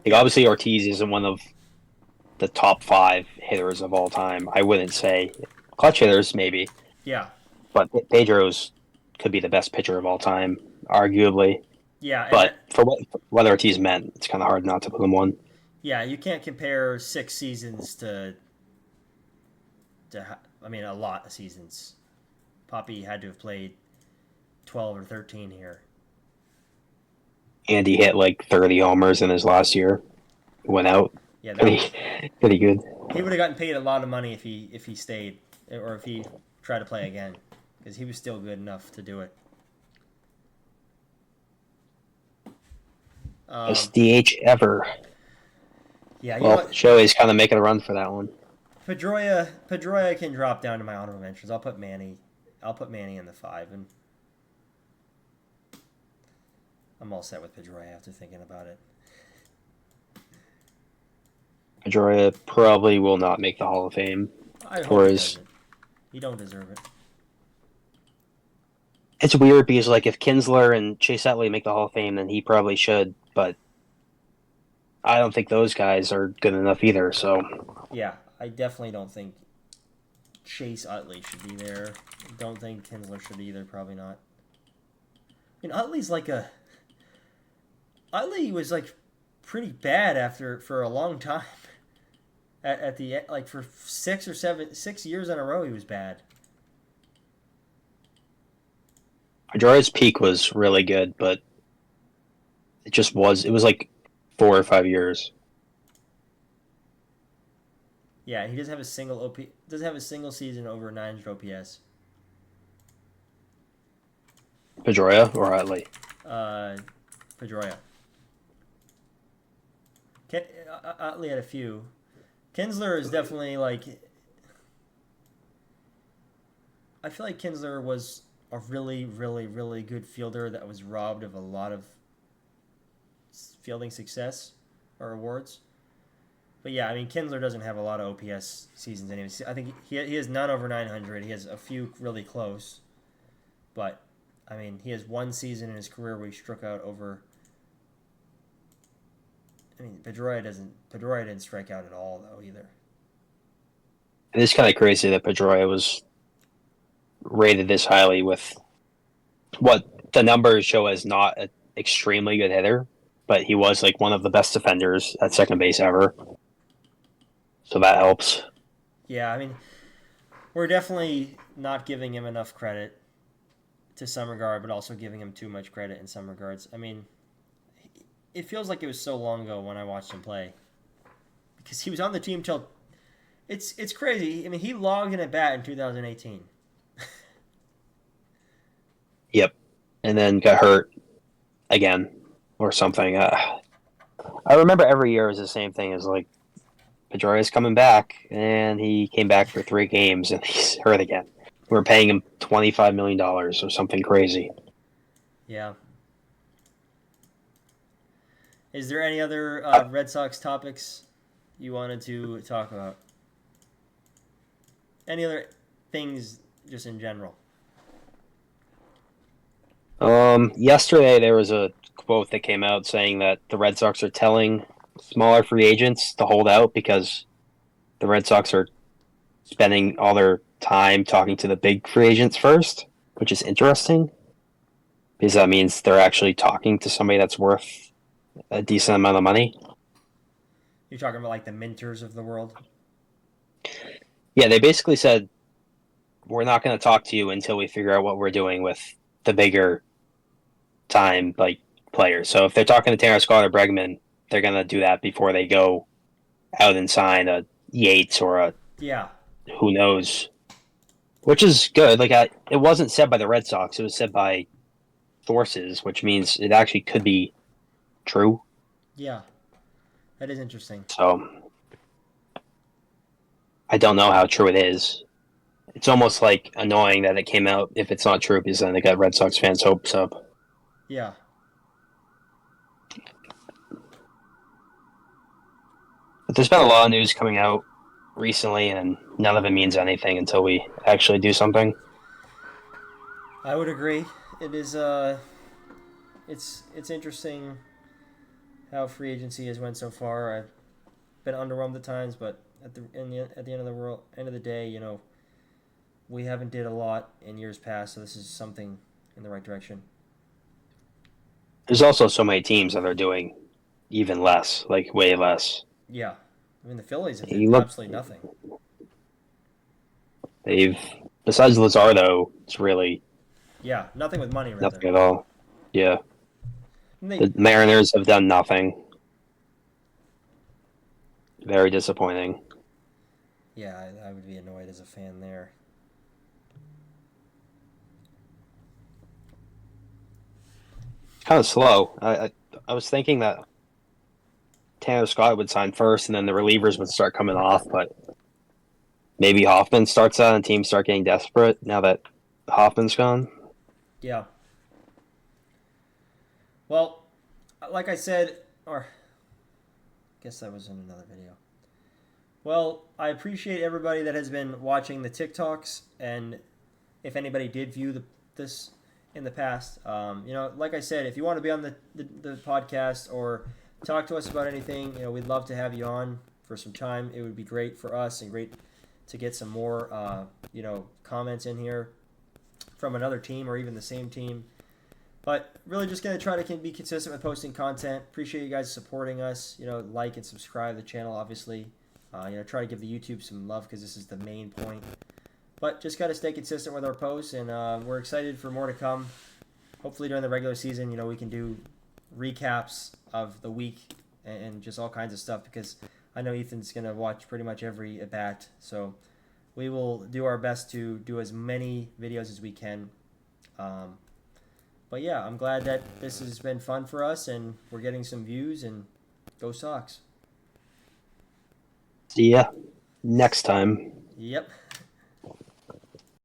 Like, obviously, Ortiz isn't one of the top 5 hitters of all time. I wouldn't say. Clutch hitters, maybe. Yeah. But Pedro's could be the best pitcher of all time, arguably. Yeah. But for what Ortiz meant, it's kind of hard not to put him 1. Yeah, you can't compare 6 seasons to a lot of seasons. Poppy had to have played 12 or 13 here. And he hit like 30 homers in his last year. Went out. Yeah, pretty good. He would have gotten paid a lot of money if he stayed or if he tried to play again because he was still good enough to do it. Best DH ever. Yeah, Shohei's kind of making a run for that one. Pedroia can drop down to my honorable mentions. I'll put Manny in the 5, and I'm all set with Pedroia after thinking about it. Pedroia probably will not make the Hall of Fame. I hope he doesn't. He don't deserve it. It's weird because if Kinsler and Chase Utley make the Hall of Fame, then he probably should, but I don't think those guys are good enough either. So yeah, I definitely don't think Chase Utley should be there. Don't think Kinsler should either. Probably not. I mean, Utley was pretty bad for a long time. At the like for 6 years in a row, he was bad. Pedroia's peak was really good, but it was like 4 or 5 years. Yeah, he doesn't have a single doesn't have a single season over 900 OPS. Pedroia or Utley? Uh, Pedroia. Ken, Utley had a few. Kinsler is definitely like. I feel like Kinsler was a really, really, really good fielder that was robbed of a lot of fielding success or awards. But yeah, I mean, Kinsler doesn't have a lot of OPS seasons anyway. I think he has none over 900. He has a few really close. But, I mean, he has one season in his career where he struck out over. I mean, Pedroia didn't strike out at all, though, either. It is kind of crazy that Pedroia was rated this highly with what the numbers show as not an extremely good hitter, but he was like one of the best defenders at second base ever. So that helps. Yeah, I mean, we're definitely not giving him enough credit to some regard, but also giving him too much credit in some regards. I mean, it feels like it was so long ago when I watched him play because he was on the team till it's crazy. I mean, he logged in at bat in 2018. Yep. And then got hurt again or something. I remember every year is the same thing as like Pedroia's coming back, and he came back for 3 games and he's hurt again. We're paying him $25 million or something crazy. Yeah. Is there any other Red Sox topics you wanted to talk about? Any other things just in general? Yesterday there was a quote that came out saying that the Red Sox are telling smaller free agents to hold out because the Red Sox are spending all their time talking to the big free agents first, which is interesting because that means they're actually talking to somebody that's worth a decent amount of money. You're talking about like the Minters of the world? Yeah, they basically said we're not going to talk to you until we figure out what we're doing with the bigger time like players. So if they're talking to Terrence Scott or Bregman, they're going to do that before they go out and sign a Yates or a Yeah. who knows, which is good. It wasn't said by the Red Sox; it was said by sources, which means it actually could be true. Yeah. That is interesting. So I don't know how true it is. It's almost like annoying that it came out if it's not true because then it got Red Sox fans' hopes up. Yeah. But there's been a lot of news coming out recently, and none of it means anything until we actually do something. I would agree. It is it's interesting how free agency has went so far. I've been underwhelmed at times, but at the end of the day, you know, we haven't did a lot in years past, so this is something in the right direction. There's also so many teams that are doing even less, like way less. Yeah. I mean, the Phillies have did You look, absolutely nothing. they've besides Luzardo, it's really Yeah, nothing with money, rather. nothing at all. Yeah, And they, the Mariners have done nothing. Very disappointing. yeah, I would be annoyed as a fan there. It's kind of slow. I was thinking that Tanner Scott would sign first, and then the relievers would start coming off, but maybe Hoffman starts out and teams start getting desperate now that Hoffman's gone. Yeah. Well, like I said, or I guess that was in another video. Well, I appreciate everybody that has been watching the TikToks, and if anybody did view this in the past, you know, like I said, if you want to be on the podcast or talk to us about anything, you know, we'd love to have you on for some time. It would be great for us and great to get some more, you know, comments in here from another team or even the same team. But really just going to try to be consistent with posting content. Appreciate you guys supporting us. You know, like and subscribe to the channel, obviously. Try to give the YouTube some love because this is the main point. But just got to stay consistent with our posts, and we're excited for more to come. Hopefully during the regular season, we can do recaps of the week and just all kinds of stuff because I know Ethan's going to watch pretty much every at-bat. So we will do our best to do as many videos as we can. But yeah, I'm glad that this has been fun for us and we're getting some views, and go Sox. See ya next time. Yep.